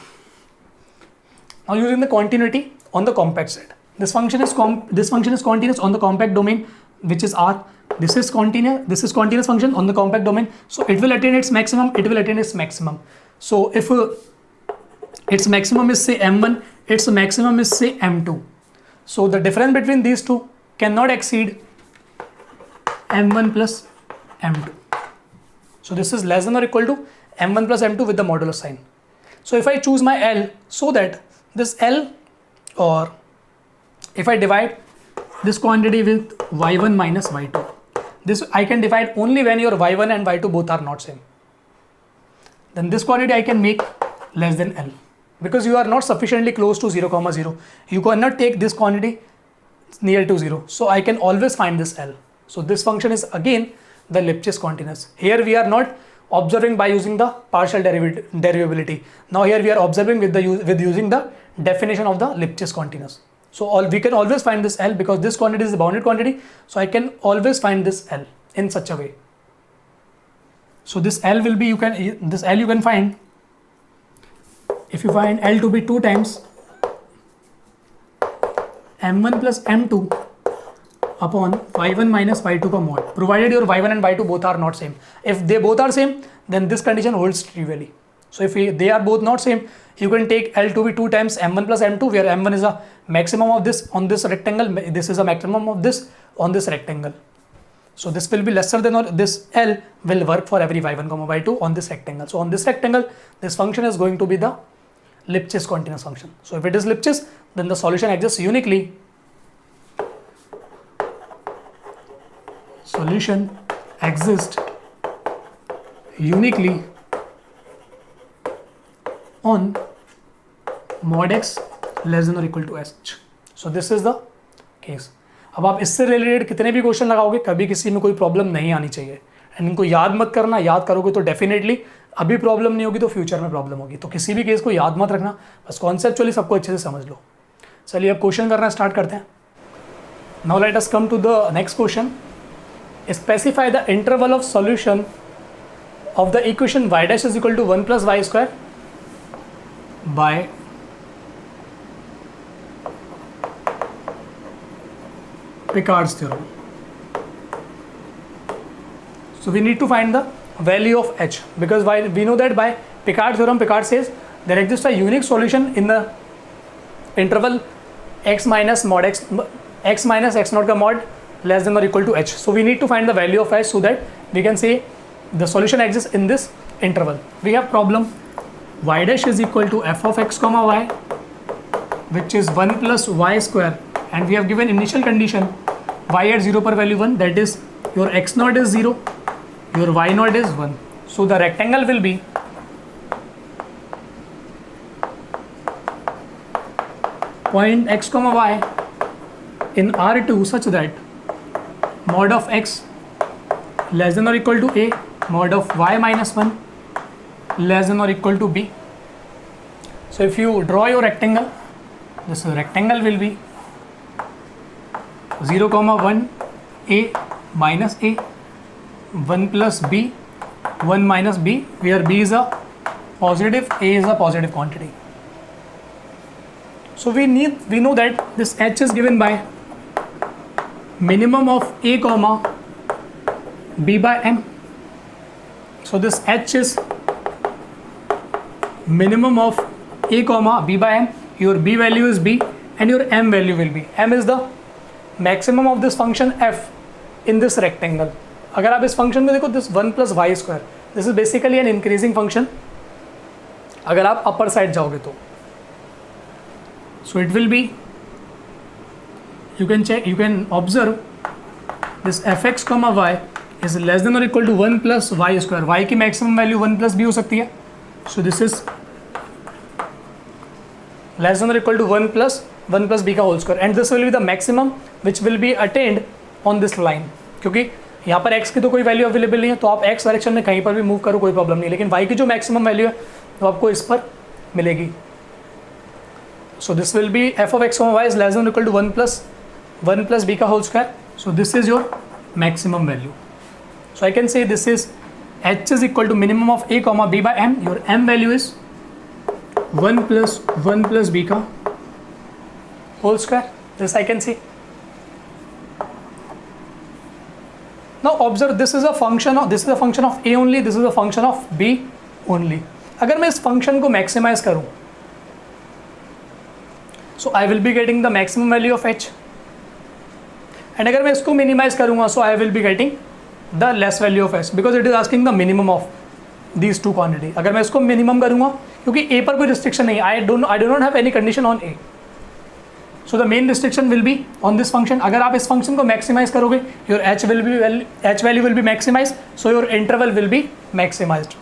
Now using the continuity on the compact set, this function is continuous on the compact domain, which is R. This is continuous function on the compact domain, so it will attain its maximum, So if its maximum is say m1, its maximum is say m2. So the difference between these two cannot exceed m1 plus m2. So this is less than or equal to m1 plus m2 with the modulus sign. So if I choose my L, so that this L, or if I divide this quantity with y1 minus y2, this I can divide only when your y1 and y2 both are not same. Then this quantity I can make less than L, because you are not sufficiently close to 0, 0. You cannot take this quantity near to 0. So I can always find this L. So this function is again the Lipschitz continuous. Here we are not observing by using the partial derivability. Now here we are observing with using the definition of the Lipschitz continuous. So we can always find this L, because this quantity is the bounded quantity. So I can always find this L in such a way. So this L will be, you can find, if you find L to be 2 times m1 plus m2 upon y1 minus y2 का mod, provided your y1 and y2 both are not same. If they both are same, then this condition holds trivially. So if they are both not same, you can take L to be 2 times m1 plus m2, where m1 is a maximum of this on this rectangle, this is a maximum of this on this rectangle. So this will be lesser than, or this L will work for every y1 comma y2 on this rectangle. So on this rectangle, this function is going to be the Lipschitz continuous function. So if it is Lipschitz, then the solution exists uniquely. Solution exists uniquely on mod x less than or equal to h. So this is the case. अब आप इससे related कितने भी question लगाओगे, कभी किसी में कोई प्रॉब्लम नहीं आनी चाहिए. एंड इनको याद मत करना, याद करोगे तो डेफिनेटली अभी प्रॉब्लम नहीं होगी तो फ्यूचर में प्रॉब्लम होगी. तो किसी भी केस को याद मत रखना, बस कॉन्सेप्चुअली सबको अच्छे से समझ लो. चलिए अब क्वेश्चन करना स्टार्ट करते हैं. Now let us come to the next question. Specify the interval of solution of the equation y dash is equal to 1 plus y square by Picard's theorem. So we need to find the value of h, because we know that by Picard's theorem, Picard says there exists a unique solution in the interval x minus mod x minus x naught ka mod less than or equal to h. So we need to find the value of h so that we can say the solution exists in this interval. We have problem y dash is equal to f of x comma y, which is 1 plus y square, and we have given initial condition y at 0 per value 1, that is your x naught is 0, your y naught is 1. So the rectangle will be point x comma y in R2 such that mod of x less than or equal to a, mod of y minus 1 less than or equal to b. So if you draw your rectangle, this rectangle will be 0, 1 a minus a, 1 plus b, 1 minus b, where b is a positive, a is a positive quantity. So we know that this h is given by minimum of a comma b by m. So this h is minimum of a comma b by m, your b value is b and your m value will be, m is the maximum of this function f in this rectangle. अगर आप इस function में देखो, this 1 plus y square, this is basically an increasing function अगर आप upper side जाओगे तो. So it will be, you can observe this fx comma y is less than or equal to 1 plus y square. Y की maximum value 1 plus b हो सकती है. So this is less than or equal to 1 plus b का whole square, and this will be the maximum which will be attained on this line. क्योंकि यहाँ पर x की तो कोई वैल्यू अवेलेबल नहीं है, तो आप x डायरेक्शन में कहीं पर भी मूव करो कोई प्रॉब्लम नहीं, लेकिन y की जो मैक्सिमम वैल्यू है वो आपको इस पर मिलेगी. So this will be f of x comma y is less than or equal to 1 plus b का whole square. So this is your maximum value. So I can say this is h is equal to minimum of a comma b by m. Your m value is 1 plus b का whole square. This I can see. Now observe, this is a function of a only, this is a function of b only. अगर मैं इस function को maximize करूँ, so I will be getting the maximum value of h, and अगर मैं इसको minimize करूँगा so I will be getting the less value of h because it is asking the minimum of these two quantity. अगर मैं इसको minimum करूँगा क्योंकि a पर कोई रिस्ट्रिक्शन नहीं, I do not have any condition on a, so the main restriction will be on this function. अगर आप इस फंक्शन को मैक्सिमाइज करोगे your h value will be maximize, so your interval will be maximized.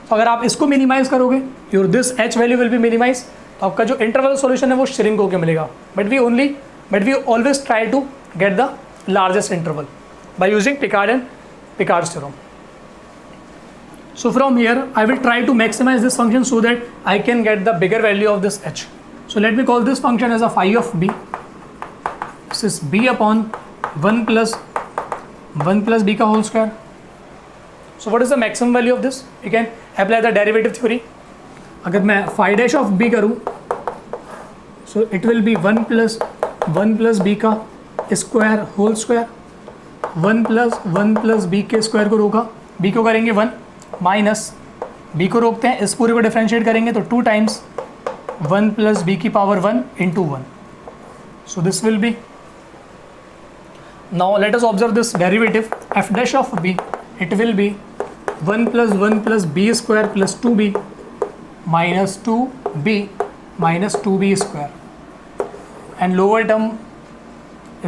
तो अगर आप इसको minimize करोगे your this h value will be minimize, तो आपका जो इंटरवल सॉल्यूशन है वो श्रिंक होकर मिलेगा. But we always try to get the largest interval by using Picard's theorem. So from here I will try to maximize this function so that I can get the bigger value of this h. So let me call this function as a phi of b. This is b upon 1 plus b ka whole square. So what is the maximum value of this? You can apply the derivative theory. अगर मैं phi dash of b करूँ so it will be 1 plus b का square whole square. 1 plus b के square को रोका, b को करेंगे 1 minus b को रोकते हैं, इस पूरे को डिफरेंशिएट करेंगे तो 2 टाइम्स 1 plus b की power 1 into 1. So this will be, now let us observe this derivative f dash of b. It will B 1 plus b square plus 2b minus 2b minus 2b square, and lower term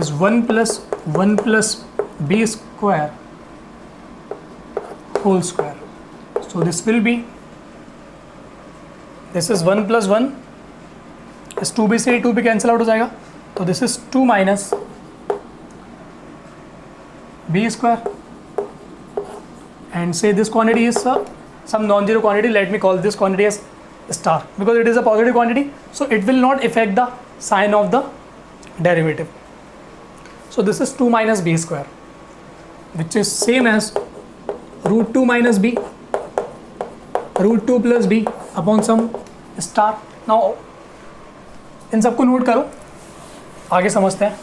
is 1 plus b square whole square. So this will be, this is 1 plus 1 is 2b से 2b cancel out हो जाएगा, तो this is 2 minus b square, and say this quantity is some non-zero quantity. Let me call this quantity as star because it is a positive quantity, so it will not affect the sign of the derivative. So this is 2 minus b square, which is same as root 2 minus b, root 2 plus b upon some star. Now इन सबको note करो, आगे समझते हैं.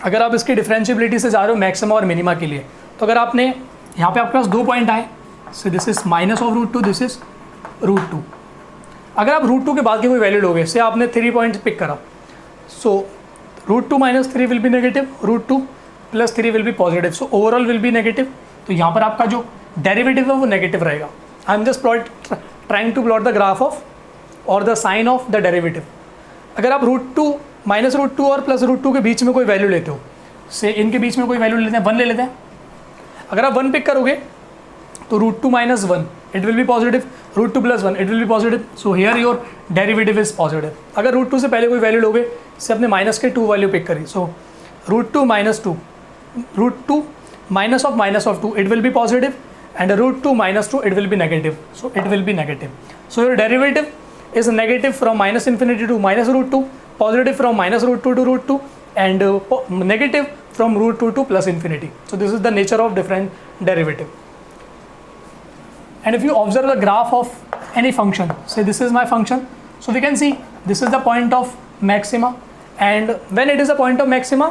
अगर आप इसकी differentiability से जा रहे हो मैक्सिमा और मिनिमा के लिए, तो अगर आपने यहाँ पे आपके पास 2 पॉइंट आए, so this is minus of root 2, this is root 2. अगर आप रूट 2 के बाद की कोई वैल्यू लोगे, से आपने 3 पॉइंट पिक करा, so root 2 minus 3 will be negative, root 2 plus 3 will be positive, so overall will be negative. तो यहाँ पर आपका जो डेरिवेटिव है वो नेगेटिव रहेगा. I am just trying to plot the graph of और the sign of the derivative. अगर आप रूट 2 माइनस रूट 2 और प्लस रूट 2 के बीच में कोई वैल्यू लेते हो, से इनके बीच में कोई वैल्यू लेते हैं, 1 ले लेते हैं. अगर आप 1 पिक करोगे तो root 2 minus 1 it will be positive, root 2 plus 1 it will be positive, so here your derivative is positive. अगर रूट 2 से पहले कोई वैल्यू लोगे, से अपने माइनस के 2 वैल्यू पिक करी, so root 2 minus 2, root 2 minus of 2 it will be positive, and root 2 minus 2 it will be negative, so it will be negative. So your derivative is negative from minus infinity to minus root 2, positive from minus root 2 to root 2, and negative from root 2 to plus infinity. So this is the nature of different derivative. And if you observe the graph of any function, say this is my function, so we can see this is the point of maxima, and when it is a point of maxima,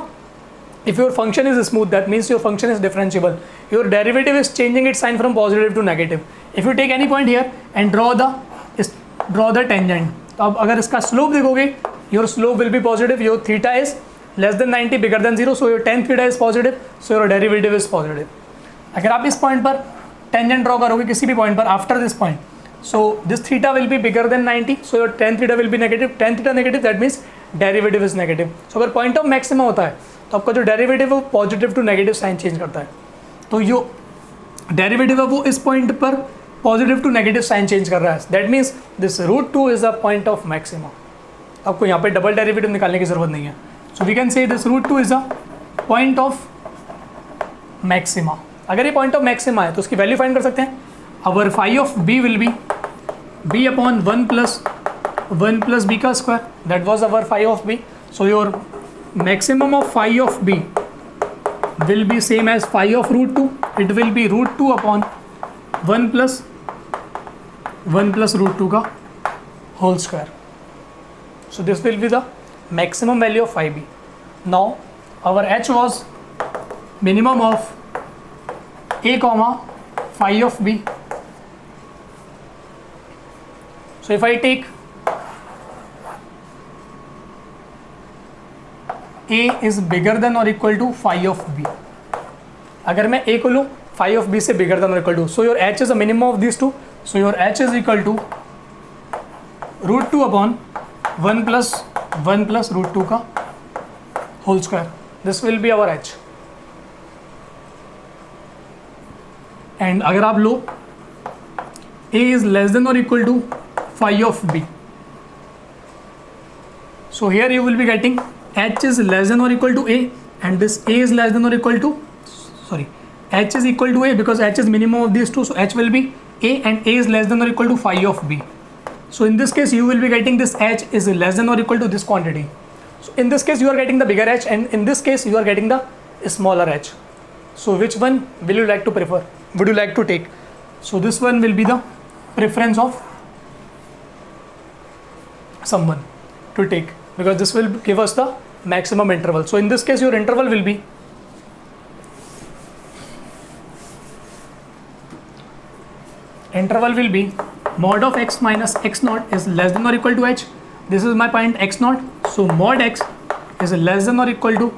if your function is smooth, that means your function is differentiable. Your derivative is changing its sign from positive to negative. If you take any point here and draw the tangent, तो अब अगर इसका slope देखोगे, your slope will be positive, your theta is less than 90, bigger than 0, so your tan theta is positive, so your derivative is positive. अगर आप इस point पर tangent draw करोगे किसी भी पॉइंट पर after this point, so this theta will be bigger than 90, so your tan theta will be negative. Tan theta negative, that means derivative is negative. So अगर point of maxima होता है तो आपका जो डेरिवेटिव है वो positive to negative sign change करता है. तो जो डेरिवेटिव है वो इस पॉइंट पर positive to negative sign change कर रहा है, that means this root 2 is the point of maxima. आपको यहाँ पे डबल डेरिवेटिव निकालने की जरूरत नहीं है. So we can say this root 2 is the point of maxima. अगर ये पॉइंट ऑफ मैक्सिमा है तो उसकी वैल्यू फाइंड कर सकते हैं. Our phi of b will be b upon 1 plus b का square, that was our phi of b. So your maximum of phi of b will be same as phi of root 2. It will be root 2 upon 1 plus root 2 का whole square. So this will be the maximum value of phi b. Now our h was minimum of a comma phi of b. So if I take A is bigger than or equal to phi of B, अगर मैं A को लूँ phi of B से bigger than or equal to, so your H is a minimum of these two, so your H is equal to root 2 upon 1 plus root 2 का whole square. This will be our H. And अगर आप लो A is less than or equal to phi of B, so here you will be getting H is less than or equal to A, and this A is less than or equal to, sorry, H is equal to A because H is minimum of these two, so H will be A, and A is less than or equal to phi of B. So in this case you will be getting this H is less than or equal to this quantity. So in this case you are getting the bigger H, and in this case you are getting the smaller H. So which one will you like to prefer? Would you like to take? So this one will be the preference of someone to take, because this will give us the maximum interval. So in this case your interval will be mod of x minus x naught is less than or equal to h. This is my point x naught, so mod x is less than or equal to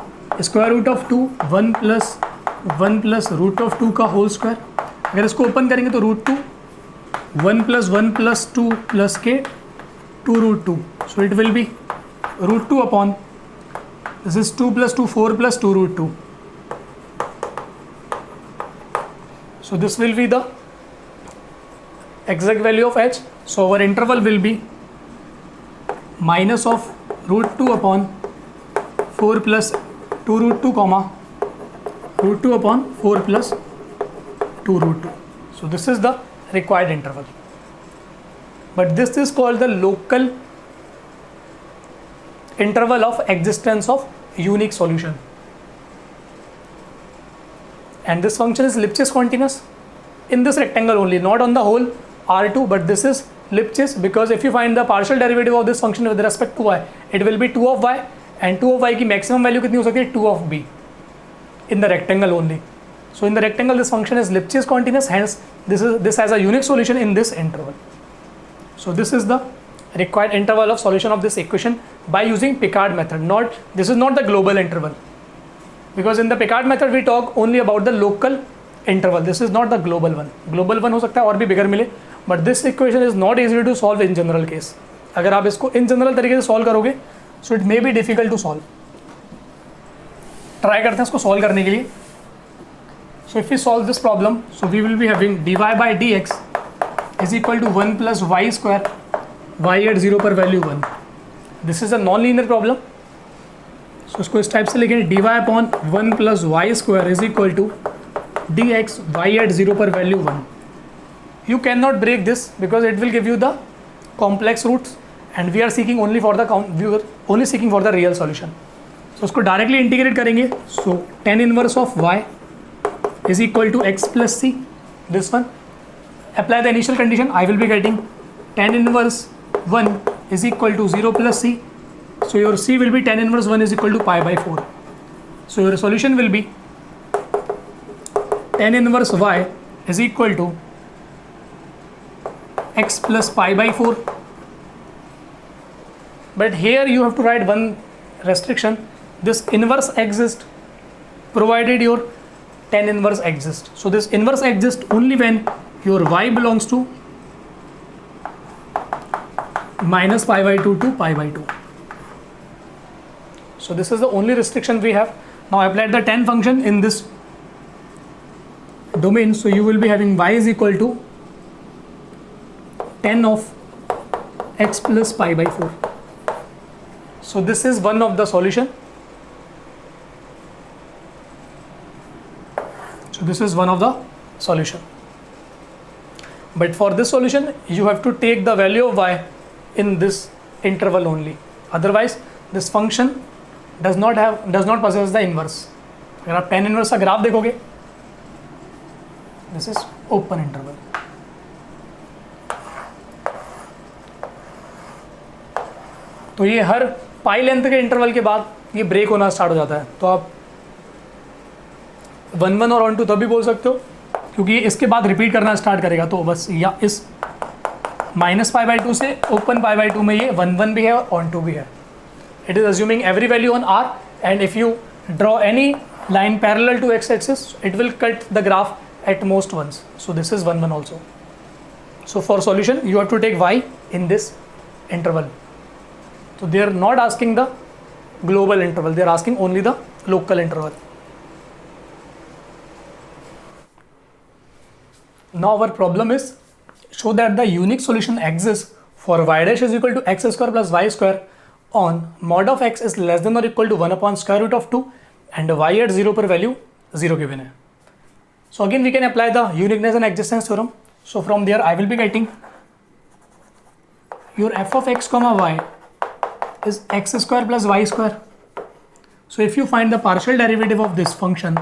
square root of 2 1 plus root of 2 का whole square. अगर इसको open करेंगे तो root 2 1 plus 2 plus k 2 root 2, so it will be root 2 upon, this is 2 plus 2 4 plus 2 root 2. So this will be the exact value of h. So our interval will be minus of root 2 upon 4 plus 2 root 2 comma root 2 upon 4 plus 2 root 2. So this is the required interval, but this is called the local interval of existence of unique solution, and this function is Lipschitz continuous in this rectangle only, not on the whole R2, but this is Lipschitz because if you find the partial derivative of this function with respect to y, it will be 2 of y, and 2 of y की maximum value कितनी हो सकती है 2 of b in the rectangle only. So in the rectangle this function is Lipschitz continuous, hence this has a unique solution in this interval. So this is the required interval of solution of this equation by using Picard method. This is not the global interval, because in the Picard method we talk only about the local interval. This is not the global one. Global one हो सकता है और भी bigger मिले, but this equation is not easy to solve in general case. अगर आप इसको in general तरीके से solve करोगे, so it may be difficult to solve. Try करते हैं इसको solve करने के लिए. So if we solve this problem, so we will be having dy by dx is equal to 1 plus y square, y at 0 पर value 1. This is a non-linear problem. So इसको इस type से लिखें, dy upon 1 plus y square is equal to dx y at 0 पर value 1. You cannot break this because it will give you the complex roots, and we are seeking only for the real solution. So उसको directly integrate करेंगे. So tan inverse of y is equal to x plus c. This one, apply the initial condition. I will be getting tan inverse 1 is equal to 0 plus c. So your c will be tan inverse 1 is equal to pi by 4. So your solution will be tan inverse y is equal to x plus pi by 4. But here you have to write one restriction. This inverse exists provided your tan inverse exists. So this inverse exists only when your y belongs to minus pi by 2 to pi by 2. So this is the only restriction we have. Now apply the tan function in this domain. So you will be having y is equal to tan of x plus pi by 4. So this is one of the solution. So this is one of the solution. But for this solution you have to take the value of y in this interval only. Otherwise this function does not possess the inverse. अगर आप tan inverse का graph देखोगे, this is open interval. तो ये हर पाई length के interval के बाद ये ब्रेक होना स्टार्ट हो जाता है. तो आप 1 और 1 2 तब भी बोल सकते हो, क्योंकि इसके बाद रिपीट करना स्टार्ट करेगा. तो बस या इस माइनस पाई बाई टू से ओपन पाई बाई टू में ये 1 1 भी है और ऑन टू भी है. It is assuming every value on r, and if you draw any line parallel to x axis, it will cut the graph at most once. So this is 1 1 also. So for solution you have to take y in this interval. So they are not asking the global interval, they are asking only the local interval. Now our problem is show that the unique solution exists for y dash is equal to x square plus y square on mod of x is less than or equal to 1 upon square root of 2 and y at 0 per value 0 given hai. So again we can apply the uniqueness and existence theorem. So from there I will be getting your f of x comma y is x square plus y square. So if you find the partial derivative of this function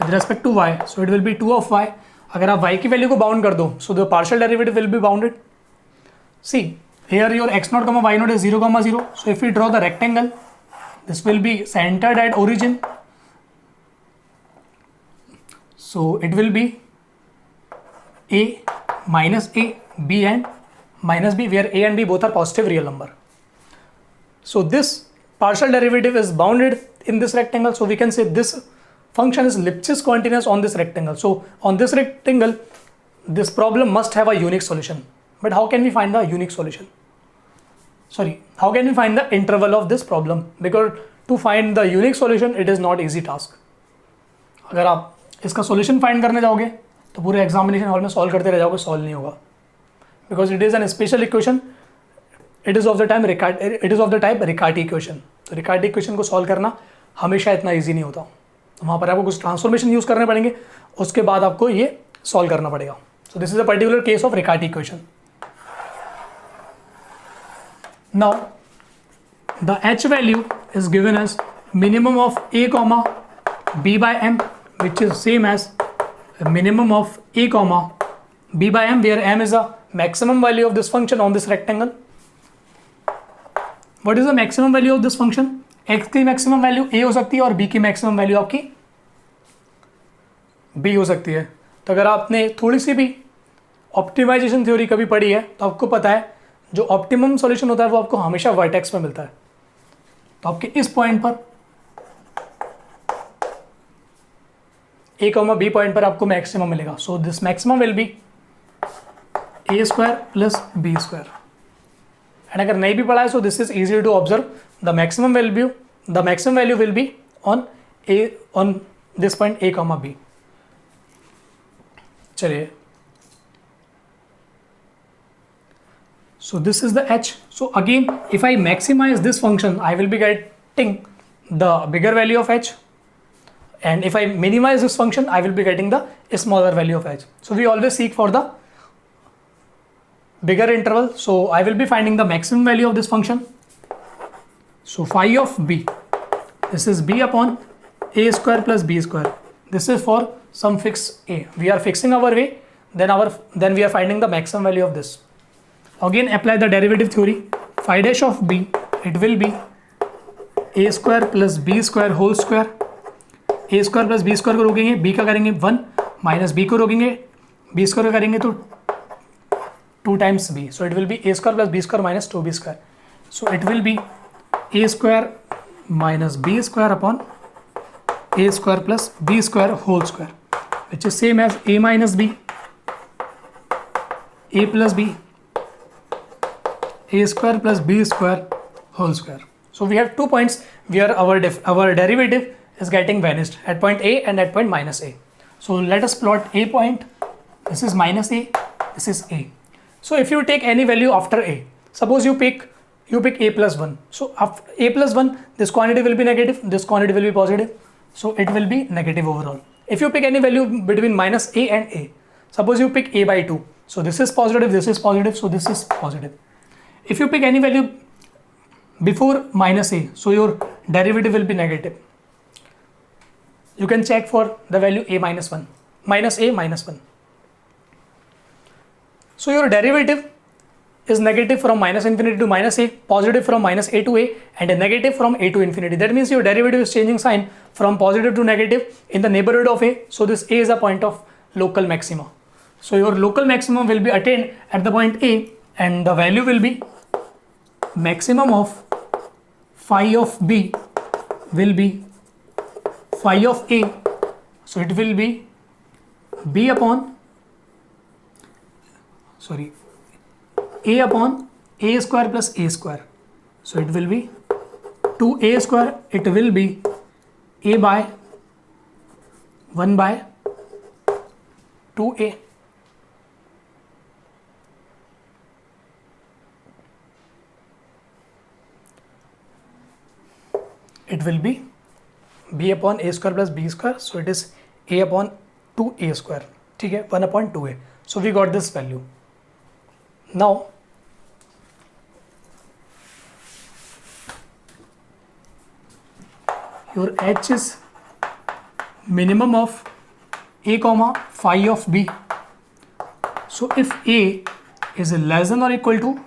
with respect to y, so it will be 2 of y. अगर आप y की value को bound कर दो, so the partial derivative will be bounded. See, here your x naught comma y naught is 0 comma 0. So if we draw the rectangle, this will be centered at origin. So it will be a minus a, b and minus b, where a and b both are positive real number. So this partial derivative is bounded in this rectangle. So we can say this function is Lipschitz continuous on this rectangle. So on this rectangle, this problem must have a unique solution. But how can we find the unique solution? Sorry, how can we find the interval of this problem? Because to find the unique solution, it is not easy task. अगर आप इसका solution find करने जाओगे तो पूरे examination hall में solve करते रह जाओगे, solve नहीं होगा. Because it is an special equation. It is of the type Riccati equation. तो Riccati equation को solve करना हमेशा इतना easy नहीं होता. तो वहाँ पर आपको कुछ ट्रांसफॉर्मेशन यूज़ करने पड़ेंगे, उसके बाद आपको ये सॉल्व करना पड़ेगा. So this is a particular case of Riccati equation. Now the h value is given as minimum of a comma b by m, which is same as minimum of a comma b by m, where m is a maximum value of this function on this rectangle. What is the maximum value of this function? x की maximum value a हो सकती है और b की maximum value आपकी b हो सकती है. तो अगर आपने थोड़ी सी भी ऑप्टिमाइजेशन थ्योरी कभी पढ़ी है तो आपको पता है जो ऑप्टिमम सॉल्यूशन होता है वो आपको हमेशा वर्टेक्स में मिलता है. तो आपके इस पॉइंट पर a कॉमा b पॉइंट पर आपको मैक्सिमम मिलेगा. So this maximum will be a square plus b square. And अगर नहीं भी पढ़ा है, so this is easy to observe. The maximum value will be on this point a comma b. चलिए, so this is the h. So again, if I maximize this function, I will be getting the bigger value of h, and if I minimize this function, I will be getting the smaller value of h. So we always seek for the bigger interval. So I will be finding the maximum value of this function. So phi of b, this is b upon a square plus b square. This is for some fixed a. We are fixing our a, then we are finding the maximum value of this. Again apply the derivative theory. Phi dash of b, it will be a square plus b square whole square. a square plus b square को रोकेंगे, b का करेंगे 1 minus b को रोकेंगे, b square का करेंगे तो 2 times b. So it will be a square plus b square minus 2b square. So it will be a square minus b square upon a square plus b square whole square, which is same as a minus b, a plus b, a square plus b square whole square. So we have 2 points where our derivative is getting vanished at point a and at point minus a. So let us plot a point. This is minus a, this is a. So if you take any value after a, suppose you pick a plus 1. So after a plus 1, this quantity will be negative, this quantity will be positive. So it will be negative overall. If you pick any value between minus a and a, suppose you pick a by 2. So this is positive, so this is positive. If you pick any value before minus a, so your derivative will be negative. You can check for the value a minus 1, minus a minus 1. So your derivative is negative from minus infinity to minus a, positive from minus a to a, and a negative from a to infinity. That means your derivative is changing sign from positive to negative in the neighborhood of a. So this a is a point of local maxima. So your local maximum will be attained at the point a and the value will be maximum of phi of b will be phi of a, so it will be b upon a upon a square plus a square, so it will be 2a square, it will be a by 1 by 2a. It will be b upon a square plus b square, so it is a upon 2a square, ठीक है, 1 upon 2a. So we got this value. Now your h is minimum of a comma phi of b. So if a is less than or equal to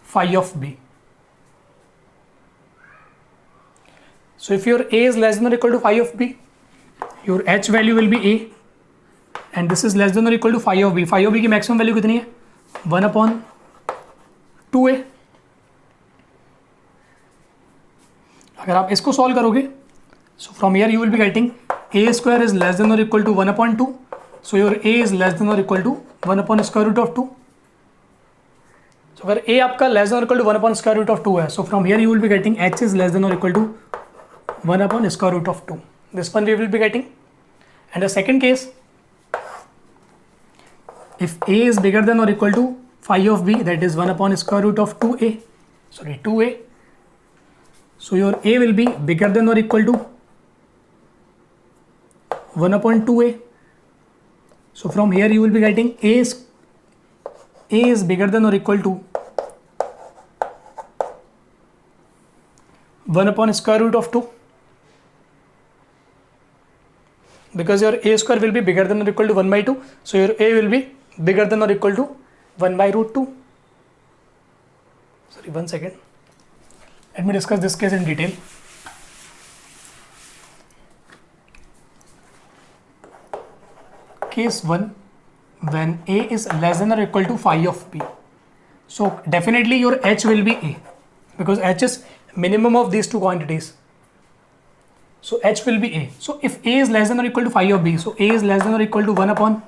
phi of b, so if your a is less than or equal to phi of b, your h value will be a, and this is less than or equal to phi of b. Phi of b की maximum value कितनी है? 1 upon 2a. अगर आप इसको solve करोगे, so from here you will be getting a square is less than or equal to 1 upon 2, so your a is less than or equal to 1 upon square root of 2. So अगर a आपका less than or equal to 1 upon square root of 2 है, so from here you will be getting h is less than or equal to 1 upon square root of 2. This one we will be getting. And the second case, if a is bigger than or equal to phi of b, that is 1 upon square root of 2a. So your a will be bigger than or equal to 1 upon 2a. So from here you will be getting a is bigger than or equal to 1 upon square root of 2, because your a square will be bigger than or equal to 1 by 2, so your a will be bigger than or equal to 1 by root 2. Sorry, 1 second. Let me discuss this case in detail. Case 1, when a is less than or equal to phi of b. So definitely your h will be a, because h is minimum of these two quantities. So h will be a. So if a is less than or equal to phi of b, so a is less than or equal to 1 upon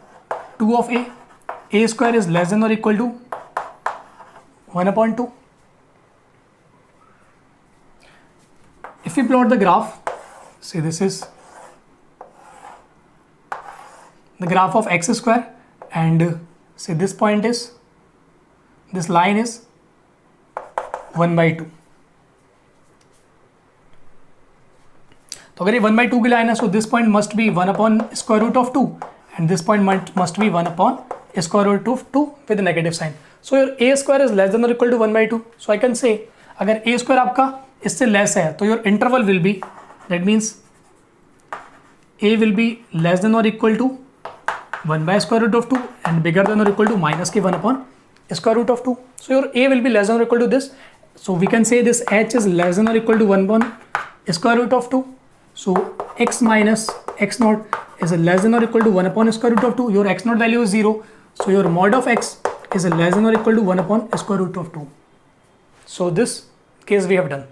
2 of a square is less than or equal to 1 upon 2. If we plot the graph, say this is the graph of x square, and say this point is, this line is 1 by 2. तो अगर ये 1 by 2 की line है, so this point must be 1 upon square root of 2, and this point must be 1 upon square root of 2 with a negative sign. So your a square is less than or equal to 1 by 2. So I can say अगर a square आपका इससे less है, तो your interval will be, that means a will be less than or equal to 1 by square root of 2 and bigger than or equal to minus k 1 upon square root of 2. So your a will be less than or equal to this. So we can say this h is less than or equal to 1 upon square root of 2. So x minus x naught is less than or equal to 1 upon square root of 2. Your x naught value is 0. So your mod of x is less than or equal to 1 upon square root of 2. So this case we have done.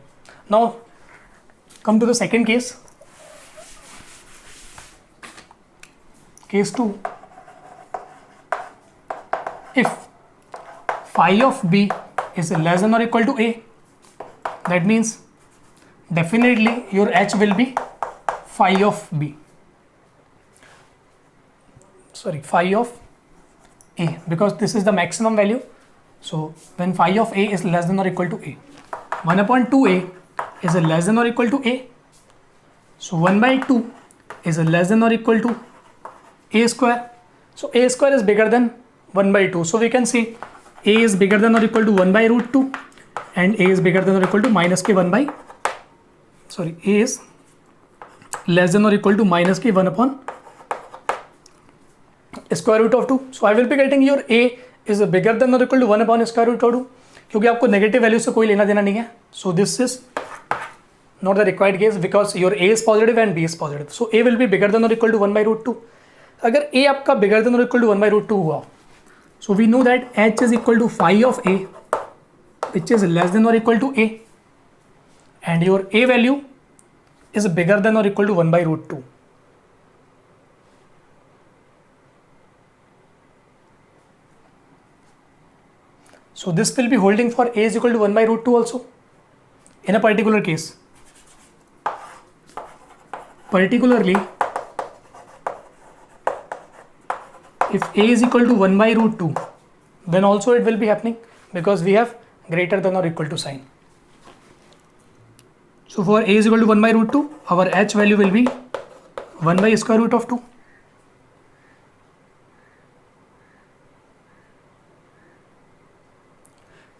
Now come to the second case. Case 2. If phi of b is less than or equal to a, that means definitely your h will be phi of b. Sorry, phi of a, because this is the maximum value. So when phi of a is less than or equal to a, 1 upon 2a is less than or equal to a. So 1 by 2 is less than or equal to a square. So a square is bigger than 1 by 2. So we can say a is bigger than or equal to 1 by root 2 and a is bigger than or equal to minus k 1 by, sorry, a is less than or equal to minus k 1 upon square root of 2. So I will be getting your a is bigger than or equal to 1 upon square root of 2, क्योंकि आपको negative value से कोई लेना देना नहीं है. So this is not the required case because your a is positive and b is positive. So a will be bigger than or equal to 1 by root 2. अगर a आपका bigger than or equal to 1 by root 2 हुआ, So we know that h is equal to phi of a, which is less than or equal to a, and your a value is bigger than or equal to 1 by root 2. So this will be holding for a is equal to 1 by root 2 also in a particular case. Particularly, if a is equal to 1 by root 2, then also it will be happening because we have greater than or equal to sign. So for a is equal to 1 by root 2, our h value will be 1 by square root of 2.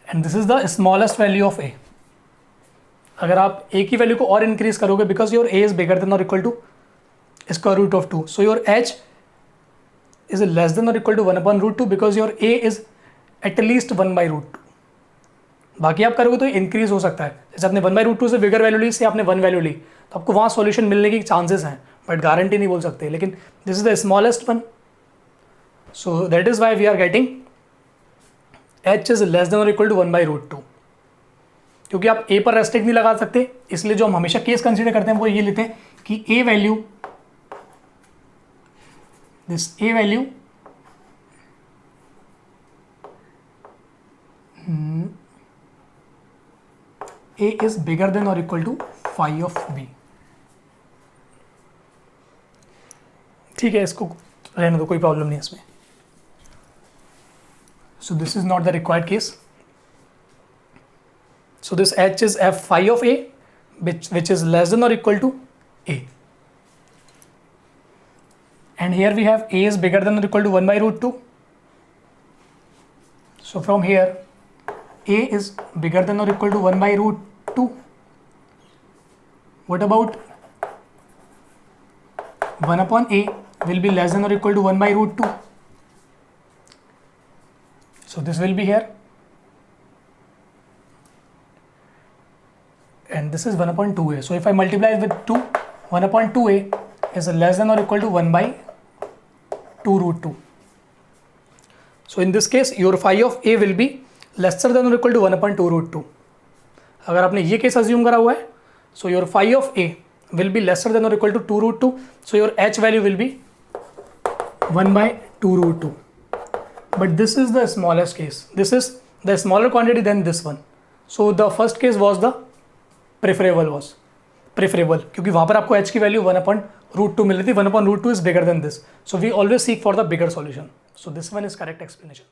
And this is the smallest value of a. अगर आप a की value को और increase करोगे, because your a is bigger than or equal to square root of 2, so your h is less than or equal to 1 upon root 2 because your a is at least 1 by root 2. बाकी आप करोगे तो increase हो सकता है, जैसे आपने 1 by root 2 से बिगर वैल्यू ली, से आपने 1 वैल्यू ली, तो आपको वहाँ सॉल्यूशन मिलने की चांसेस हैं, बट गारंटी नहीं बोल सकते. लेकिन this is the smallest one, so that is why we are getting h is less than और इक्वल टू 1 by root 2. क्योंकि आप a पर रेस्ट्रिक्ट नहीं लगा सकते, इसलिए जो हम हमेशा केस कंसीडर करते हैं वो ये लेते हैं कि a value, this a value a is bigger than or equal to phi of b. ठीक है, इसको रहने दो, कोई प्रॉब्लम नहीं है इसमें. So this is not the required case. So this h is f phi of a, which is less than or equal to a. And here we have a is bigger than or equal to 1 by root 2. So from here, a is bigger than or equal to 1 by root 2. What about 1 upon a will be less than or equal to 1 by root 2. So this will be here, and this is 1 upon 2a. So if I multiply with 2, 1 upon 2a is less than or equal to 1 by 2 root 2. So in this case, your phi of a will be lesser than or equal to 1 upon 2 root 2. अगर आपने ये case assume करा हुआ है, so your phi of a will be lesser than or equal to 2 root 2. So your h value will be 1 by 2 root 2. But this is the smallest case. This is the smaller quantity than this one. So the first case was the preferable, क्योंकि वहाँ पर आपको h की value 1 upon root 2 मिल रही थी. 1 upon root 2 is bigger than this. So we always seek for the bigger solution. So this one is correct explanation.